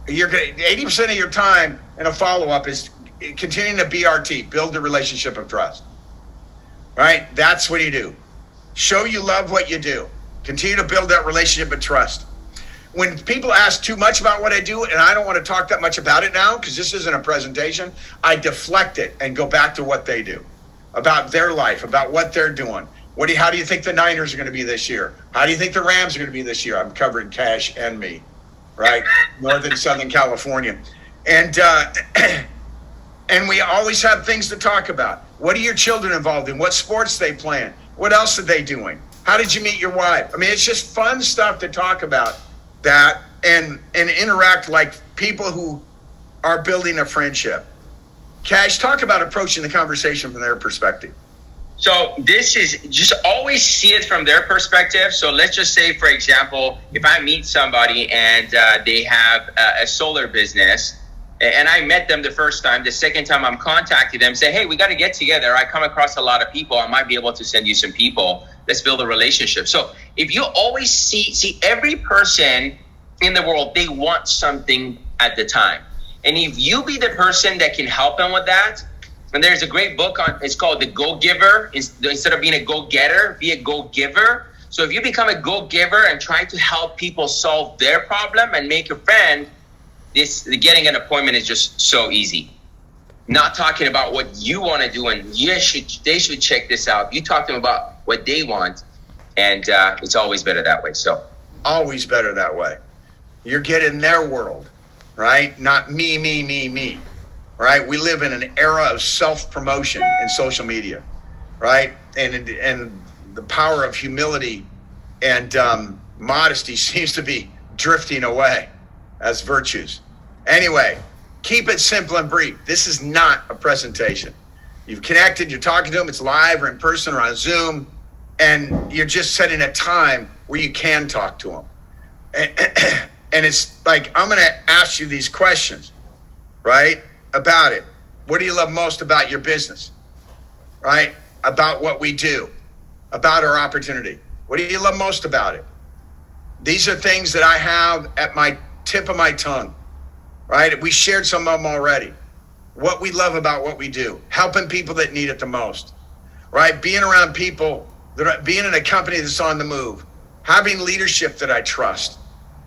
80% of your time in a follow-up is continuing to BRT, build the relationship of trust, right? That's what you do. Show you love what you do. Continue to build that relationship of trust. When people ask too much about what I do, and I don't want to talk that much about it now because this isn't a presentation, I deflect it and go back to what they do, about their life, about what they're doing. How do you think the Niners are going to be this year? How do you think the Rams are going to be this year? I'm covering Cash and me, right? Northern Southern California. And we always have things to talk about. What are your children involved in? What sports they playing? What else are they doing? How did you meet your wife? I mean, it's just fun stuff to talk about that and interact like people who are building a friendship. Cash, talk about approaching the conversation from their perspective. So this is just always see it from their perspective. So let's just say, for example, if I meet somebody and they have a solar business, and I met them the first time, the second time I'm contacting them, say, hey, we got to get together. I come across a lot of people. I might be able to send you some people. Let's build a relationship. So if you always see every person in the world, they want something at the time. And if you be the person that can help them with that, and there's a great book it's called The Go-Giver. Instead of being a go-getter, be a go-giver. So if you become a go-giver and try to help people solve their problem and make a friend, getting an appointment is just so easy. Not talking about what you want to do and they should check this out. You talk to them about what they want, and it's always better that way. So always better that way. You're getting their world, right? Not me. Right? We live in an era of self-promotion in social media, right? And the power of humility and modesty seems to be drifting away as virtues. Anyway, keep it simple and brief. This is not a presentation. You've connected, you're talking to them, it's live or in person or on Zoom, and you're just setting a time where you can talk to them. And it's like, I'm going to ask you these questions, right? About it. What do you love most about your business? Right? About what we do, about our opportunity. What do you love most about it? These are things that I have at my tip of my tongue, right? We shared some of them already. What we love about what we do, helping people that need it the most, right? Being around people, being in a company that's on the move, having leadership that I trust,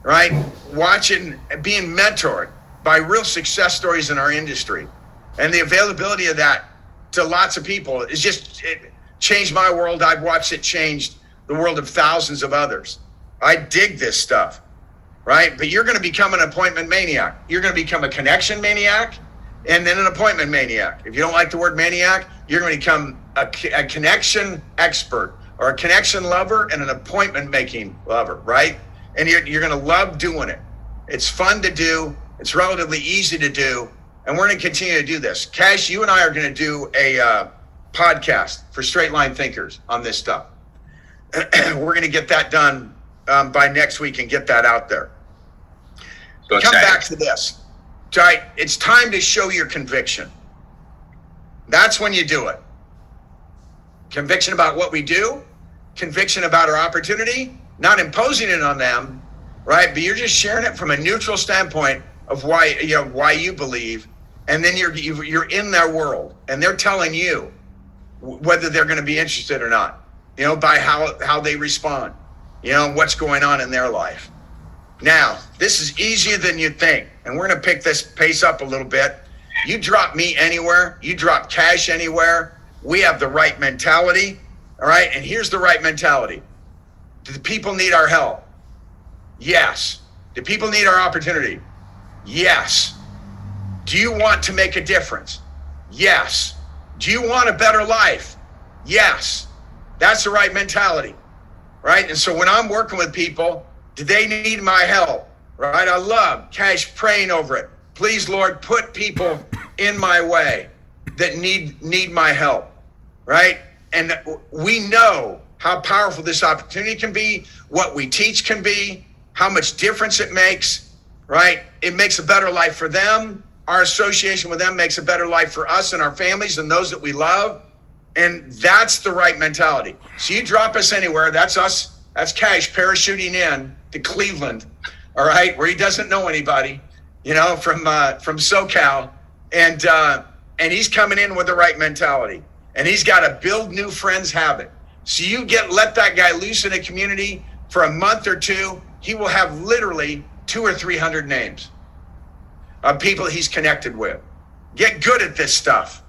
right? Watching, being mentored by real success stories in our industry. And the availability of that to lots of people is it changed my world. I've watched it change the world of thousands of others. I dig this stuff, right? But you're going to become an appointment maniac. You're going to become a connection maniac and then an appointment maniac. If you don't like the word maniac, you're going to become a connection expert or a connection lover and an appointment making lover, right? And you're going to love doing it. It's fun to do. It's relatively easy to do, and we're going to continue to do this. Cash, you and I are going to do a podcast for Straight Line Thinkers on this stuff. We're going to get that done by next week and get that out there. So come back to this. Right? It's time to show your conviction. That's when you do it. Conviction about what we do, conviction about our opportunity, not imposing it on them, right? But you're just sharing it from a neutral standpoint of why you believe, and then you're in their world, and they're telling you whether they're going to be interested or not, by how they respond, what's going on in their life. Now, this is easier than you think, and we're going to pick this pace up a little bit. You drop me anywhere, you drop Cash anywhere, we have the right mentality, all right? And here's the right mentality. Do the people need our help? Yes. Do people need our opportunity? Yes. Do you want to make a difference? Yes. Do you want a better life? Yes. That's the right mentality, right? And so when I'm working with people, do they need my help, right? I love Cash praying over it. Please, Lord, put people in my way that need my help, right? And we know how powerful this opportunity can be, what we teach can be, how much difference it makes, right? It makes a better life for them. Our association with them makes a better life for us and our families and those that we love. And that's the right mentality. So you drop us anywhere, that's us, that's Cash parachuting in to Cleveland, all right, where he doesn't know anybody, from SoCal. And he's coming in with the right mentality. And he's got a build new friends habit. So you let that guy loose in a community for a month or two, he will have literally 200 or 300 names of people he's connected with. Get good at this stuff.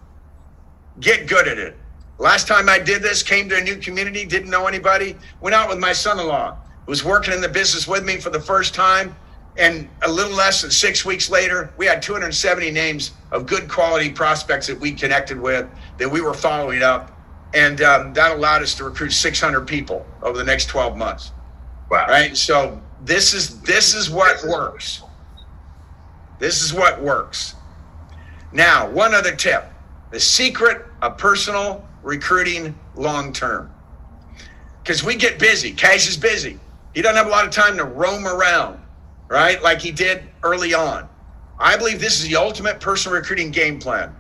Get good at it. Last time I did this, came to a new community, didn't know anybody, went out with my son-in-law, who was working in the business with me for the first time. And a little less than 6 weeks later, we had 270 names of good quality prospects that we connected with, that we were following up. And that allowed us to recruit 600 people over the next 12 months. Wow. Right? So this is what works. This is what works. Now, one other tip. The secret of personal recruiting long-term. Because we get busy. Cash is busy. He doesn't have a lot of time to roam around, right? Like he did early on. I believe this is the ultimate personal recruiting game plan.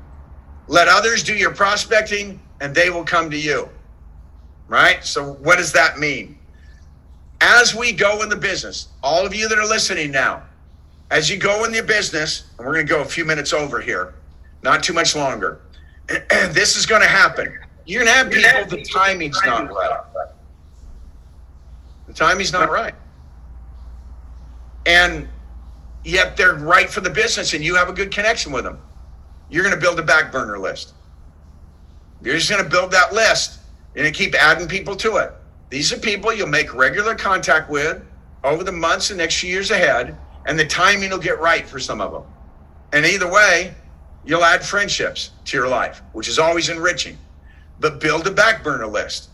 Let others do your prospecting and they will come to you, right? So what does that mean? As we go in the business, all of you that are listening now, as you go in your business, and we're going to go a few minutes over here, not too much longer, this is going to happen. You're going to have people, the timing's not right. The timing's not right. And yet they're right for the business and you have a good connection with them. You're going to build a back burner list. You're just going to build that list and keep adding people to it. These are people you'll make regular contact with over the months and next few years ahead, and the timing will get right for some of them. And either way, you'll add friendships to your life, which is always enriching. But build a back burner list.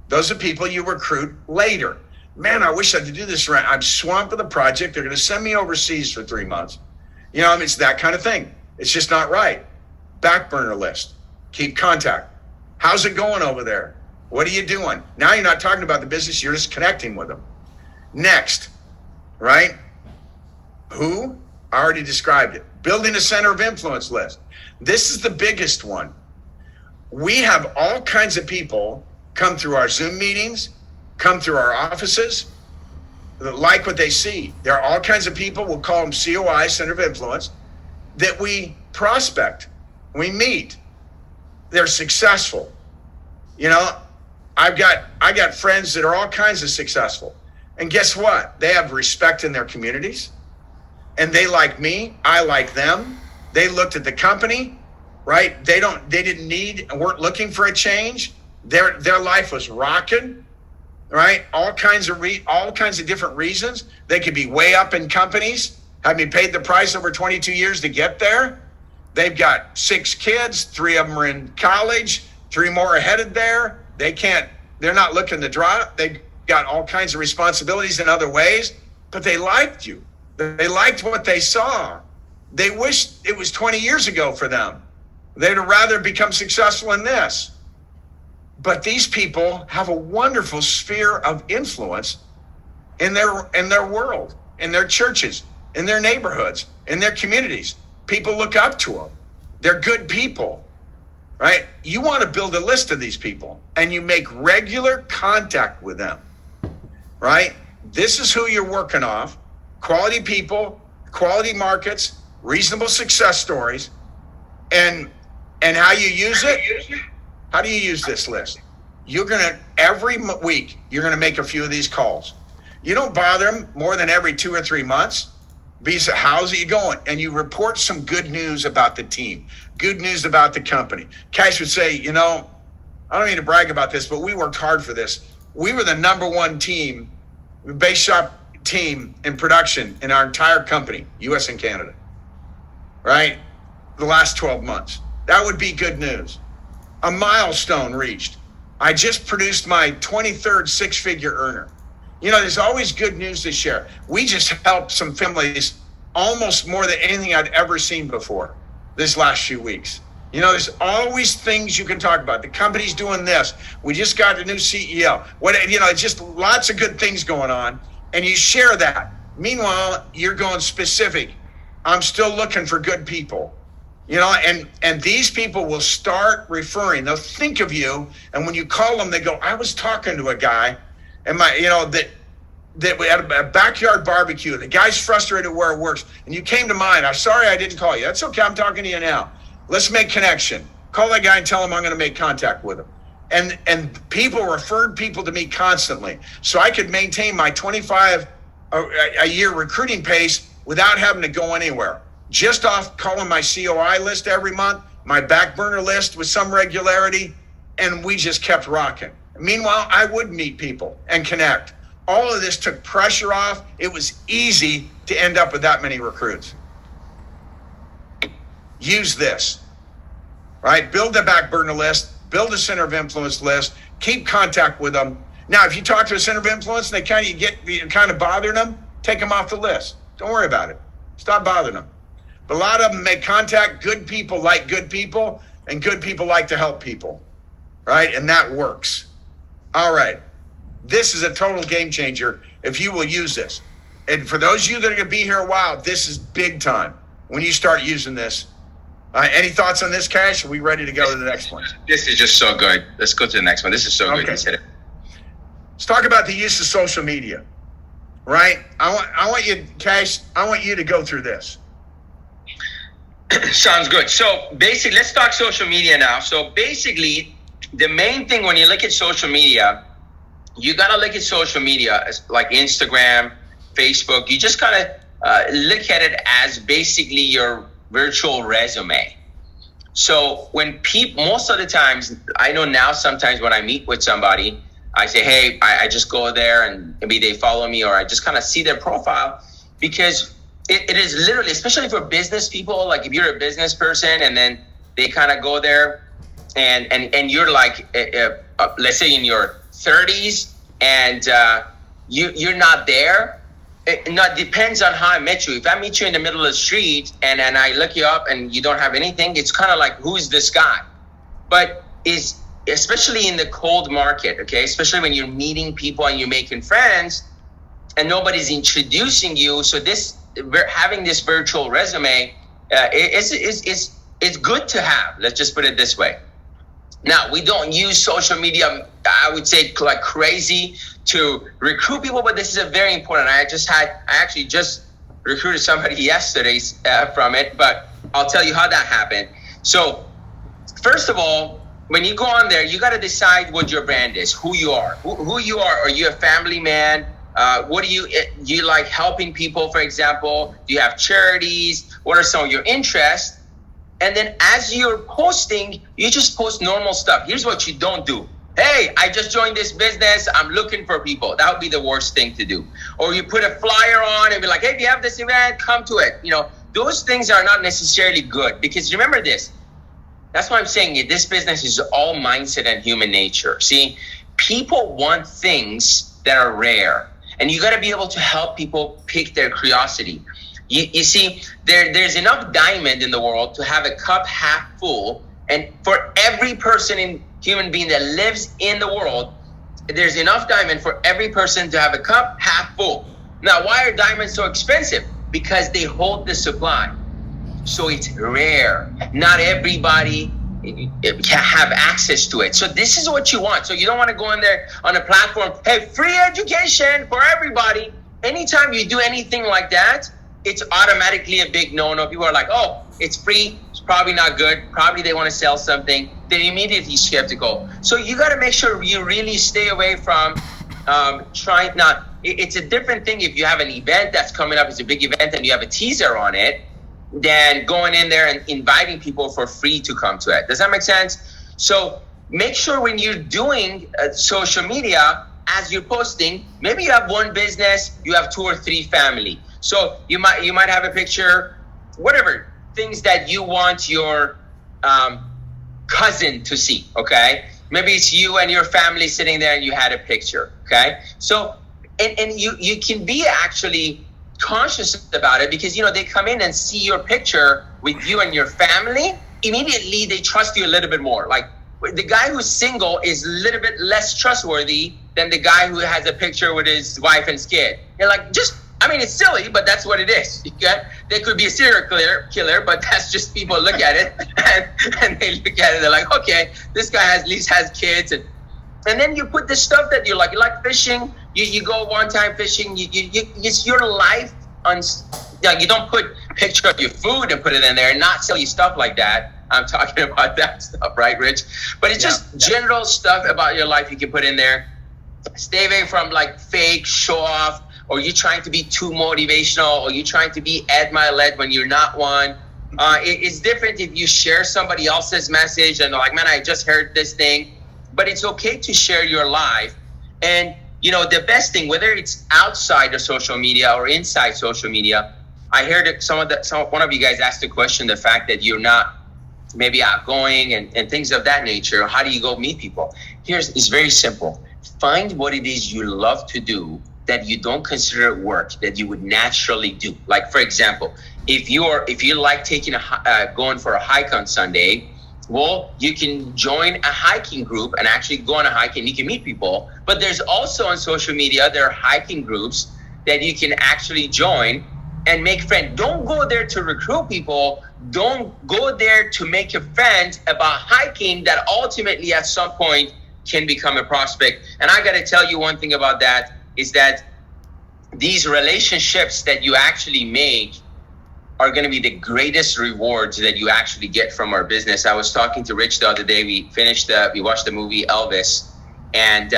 Those are people you recruit later. Man, I wish I could do this right. I'm swamped with a project. They're going to send me overseas for 3 months. It's that kind of thing. It's just not right. Back burner list. Keep contact. How's it going over there? What are you doing? Now you're not talking about the business. You're just connecting with them. Next, right? Who? I already described it. Building a center of influence list. This is the biggest one. We have all kinds of people come through our Zoom meetings, come through our offices, that like what they see. There are all kinds of people, we'll call them COI, Center of Influence, that we prospect, we meet. They're successful. I got friends that are all kinds of successful. And guess what? They have respect in their communities. And they like me, I like them. They looked at the company, right? They didn't need and weren't looking for a change. Their life was rocking, right? All kinds of different reasons. They could be way up in companies, having paid the price over 22 years to get there. They've got 6 kids, 3 of them are in college, 3 more are headed there. They're not looking to drop. They've got all kinds of responsibilities in other ways, but they liked you. They liked what they saw. They wished it was 20 years ago for them. They'd rather become successful in this. But these people have a wonderful sphere of influence in their world, in their churches, in their neighborhoods, in their communities. People look up to them. They're good people, right? You want to build a list of these people and you make regular contact with them, right? This is who you're working off. Quality people, quality markets, reasonable success stories, and how you use it. How do you use this list? Every week, you're going to make a few of these calls. You don't bother them more than every 2 or 3 months. Visa, how's it going? And you report some good news about the team, good news about the company. Cash would say, I don't mean to brag about this, but we worked hard for this. We were the number one team, base shop team in production in our entire company, US and Canada, right? The last 12 months. That would be good news. A milestone reached. I just produced my 23rd six-figure earner. There's always good news to share. We just helped some families almost more than anything I'd ever seen before this last few weeks. There's always things you can talk about. The company's doing this. We just got a new CEO. Just lots of good things going on. And you share that. Meanwhile, you're going specific. I'm still looking for good people. And these people will start referring. They'll think of you. And when you call them, they go, I was talking to a guy and that we had a backyard barbecue. The guy's frustrated where it works. And you came to mind. I'm sorry I didn't call you. That's okay. I'm talking to you now. Let's make connection. Call that guy and tell him I'm going to make contact with him. And people referred people to me constantly. So I could maintain my 25 a year recruiting pace without having to go anywhere. Just off calling my COI list every month, my back burner list with some regularity, and we just kept rocking. Meanwhile, I would meet people and connect. All of this took pressure off. It was easy to end up with that many recruits. Use this, right? Build a back burner list, build a center of influence list, keep contact with them. Now, if you talk to a center of influence and you kind of bothering them, take them off the list. Don't worry about it. Stop bothering them. But a lot of them make contact. Good people like good people, and good people like to help people, right? And that works. All right. This is a total game changer if you will use this. And for those of you that are going to be here a while, this is big time when you start using this. Any thoughts on this, Cash? Are we ready to go to the next one? This is just so good. Let's go to the next one. This is so good. You said it. Let's talk about the use of social media, right? I want you, Cash, I want you to go through this. Sounds good. So basically, let's talk social media now. So basically, the main thing when you look at social media, you got to look at social media as like Instagram, Facebook. You just kind of look at it as basically your virtual resume. So when most of the times, I know now sometimes when I meet with somebody, I say, hey, I just go there and maybe they follow me, or I just kind of see their profile, because it is literally, especially for business people, like if you're a business person and then they kind of go there and you're like, let's say in your 30s and you're not there. It depends on how I met you. If I meet you in the middle of the street and I look you up and you don't have anything, it's kind of like, who's this guy? But especially in the cold market, okay, especially when you're meeting people and you're making friends and nobody's introducing you. So having this virtual resume is good to have. Let's just put it this way. Now, we don't use social media, I would say, like crazy to recruit people, but this is a very important. I actually just recruited somebody yesterday from it, but I'll tell you how that happened. So first of all, when you go on there, you got to decide what your brand is, who you are. Who you are. Are you a family man? What do you like helping people, for example? Do you have charities? What are some of your interests? And then as you're posting, you just post normal stuff. Here's what you don't do. Hey, I just joined this business. I'm looking for people. That would be the worst thing to do. Or you put a flyer on and be like, hey, if you have this event, come to it. Those things are not necessarily good, because remember this. That's why I'm saying this business is all mindset and human nature. See, people want things that are rare, and you got to be able to help people pick their curiosity. You see, there's enough diamond in the world to have a cup half full, and for every human being that lives in the world, there's enough diamond for every person to have a cup half full. Now, why are diamonds so expensive? Because they hold the supply. So it's rare. Not everybody can have access to it. So this is what you want. So you don't want to go in there on a platform, hey, free education for everybody. Anytime you do anything like that, it's automatically a big no-no. People are like, oh, it's free. It's probably not good. Probably they want to sell something. They're immediately skeptical. So you got to make sure you really stay away from it's a different thing if you have an event that's coming up, it's a big event, and you have a teaser on it, than going in there and inviting people for free to come to it. Does that make sense? So make sure when you're doing social media, as you're posting, maybe you have one business, you have 2 or 3 family. So you might have a picture, whatever, things that you want your cousin to see, okay? Maybe it's you and your family sitting there and you had a picture, okay? So, and you can be actually conscious about it, because, you know, they come in and see your picture with you and your family, immediately they trust you a little bit more. Like, the guy who's single is a little bit less trustworthy than the guy who has a picture with his wife and kid. You're like, it's silly, but that's what it is. Okay? They could be a serial killer, but that's just people look at it and they look at it. They're like, okay, this guy at least has kids, and then you put the stuff that you like fishing. You go one time fishing. It's your life. You don't put picture of your food and put it in there, and not silly stuff like that. I'm talking about that stuff, right, Rich? But it's just general stuff about your life you can put in there. Stay away from like fake show off, or you trying to be too motivational, or you trying to be Ed Milet when you're not one. It's different if you share somebody else's message and like, man, I just heard this thing. But it's okay to share your life. And, you know, the best thing, whether it's outside of social media or inside social media, I heard that one of you guys asked the question, the fact that you're not maybe outgoing and things of that nature. How do you go meet people? It's very simple. Find what it is you love to do that you don't consider work, that you would naturally do. Like, for example, if you like taking going for a hike on Sunday, well, you can join a hiking group and actually go on a hike, and you can meet people. But there's also on social media, there are hiking groups that you can actually join and make friends. Don't go there to recruit people. Don't go there to make a friend about hiking that ultimately at some point can become a prospect. And I got to tell you one thing about that is that these relationships that you actually make are going to be the greatest rewards that you actually get from our business. I was talking to Rich the other day. We watched the movie Elvis, and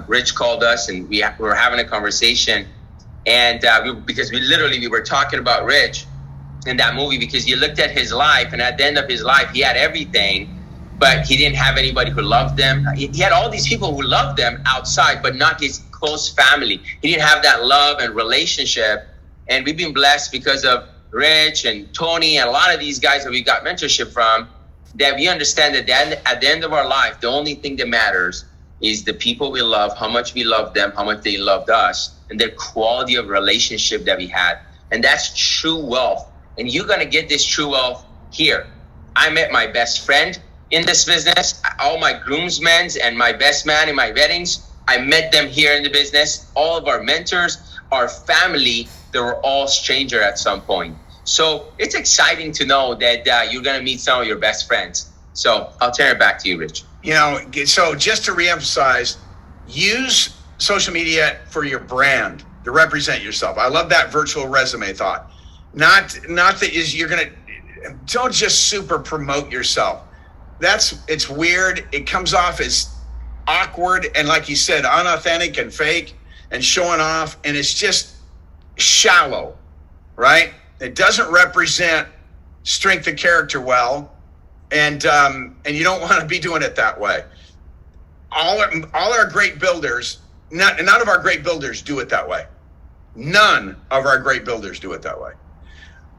Rich called us, and we were having a conversation. And because we were talking about Rich in that movie, because you looked at his life, and at the end of his life, he had everything, but he didn't have anybody who loved him. He had all these people who loved them outside, but not his close family. He didn't have that love and relationship. And we've been blessed because of Rich and Tony and a lot of these guys that we got mentorship from, that we understand that at the end of our life, the only thing that matters is the people we love, how much we love them, how much they loved us, and the quality of relationship that we had. And that's true wealth. And you're going to get this true wealth here. I met my best friend in this business, all my groomsmen and my best man in my weddings. I met them here in the business. All of our mentors, our family, they were all stranger at some point. So it's exciting to know that you're going to meet some of your best friends. So I'll turn it back to you, Rich. You know, so just to reemphasize, use social media for your brand, to represent yourself. I love that virtual resume thought. Not that you're going to, don't just super promote yourself. It's weird. It comes off as awkward and, like you said, unauthentic and fake and showing off. And it's just shallow, right? It doesn't represent strength of character well. And you don't want to be doing it that way. All our great builders, none of our great builders do it that way. None of our great builders do it that way.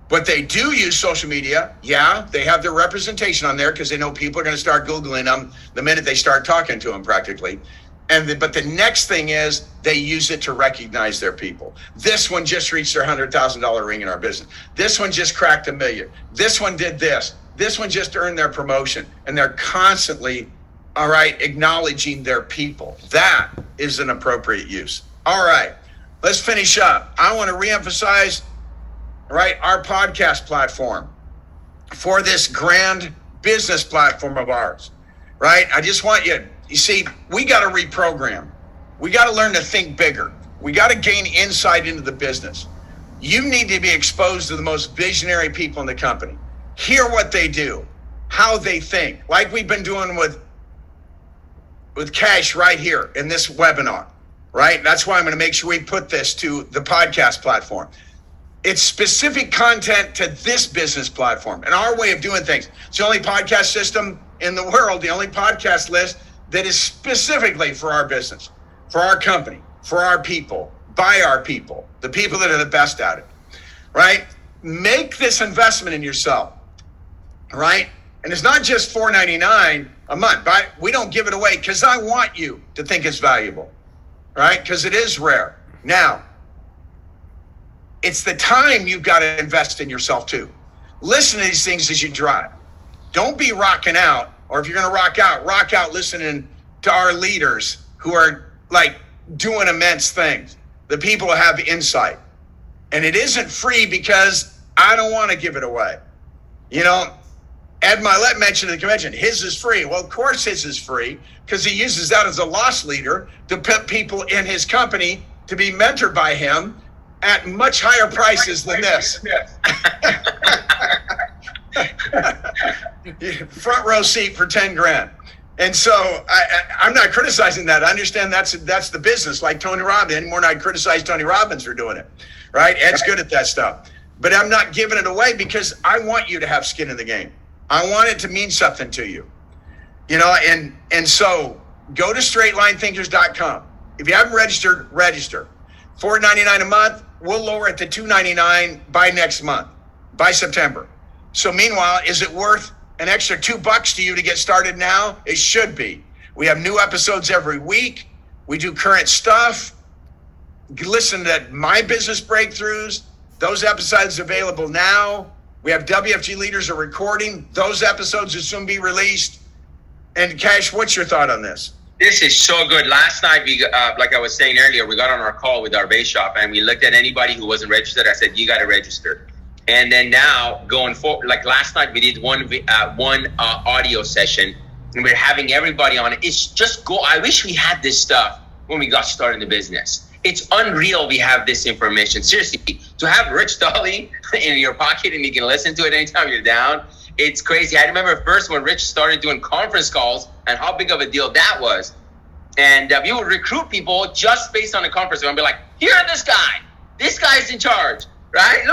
But they do use social media. Yeah, they have their representation on there because they know people are going to start Googling them the minute they start talking to them practically. But the next thing is they use it to recognize their people. This one just reached their $100,000 ring in our business. This one just cracked $1 million. This one did this. This one just earned their promotion. And they're constantly, all right, acknowledging their people. That is an appropriate use. All right, let's finish up. I want to reemphasize, right, our podcast platform for this grand business platform of ours, right? I just want you see, we got to reprogram. We got to learn to think bigger. We got to gain insight into the business. You need to be exposed to the most visionary people in the company. Hear what they do, how they think, like we've been doing with Cash right here in this webinar. right? That's why I'm going to make sure we put this to the podcast platform. It's specific content to this business platform and our way of doing things. It's the only podcast system in the world, the only podcast list that is specifically for our business, for our company, for our people, by our people, the people that are the best at it, right? Make this investment in yourself, right? And it's not just $4.99 a month, but we don't give it away because I want you to think it's valuable, right? Because it is rare. Now, it's the time you've got to invest in yourself too. Listen to these things as you drive. Don't be rocking out, or if you're going to rock out listening to our leaders who are like doing immense things, the people who have insight. And it isn't free because I don't want to give it away. You know, Ed Milet mentioned at the convention, his is free. Well, of course his is free because he uses that as a loss leader to put people in his company to be mentored by him at much higher prices than this. Front row seat for 10 grand. And so I'm not criticizing that. I understand that's the business, like Tony Robbins. Anymore than I criticize Tony Robbins for doing it, right? Ed's good at that stuff. But I'm not giving it away because I want you to have skin in the game. I want it to mean something to you, you know, and so go to straightlinethinkers.com. If you haven't registered, register. $4.99 a month. We'll lower it to $2.99 by next month, by September. So meanwhile, is it worth an extra $2 to you to get started now? It should be. We have new episodes every week. We do current stuff. Listen to my business breakthroughs. Those episodes available now. We have WFG Leaders are recording. Those episodes will soon be released. And Cash, what's your thought on this? This is so good. Last night, we like I was saying earlier, we got on our call with our base shop and we looked at anybody who wasn't registered. I said, you got to register. And then now going forward, like last night, we did one audio session and we're having everybody on it. It's just go. I wish we had this stuff when we got started in the business. It's unreal we have this information. Seriously, to have Rich Dolly in your pocket and you can listen to it anytime you're down. It's crazy. I remember first when Rich started doing conference calls and how big of a deal that was. And we would recruit people just based on the conference call and be like, here, this guy is in charge, right?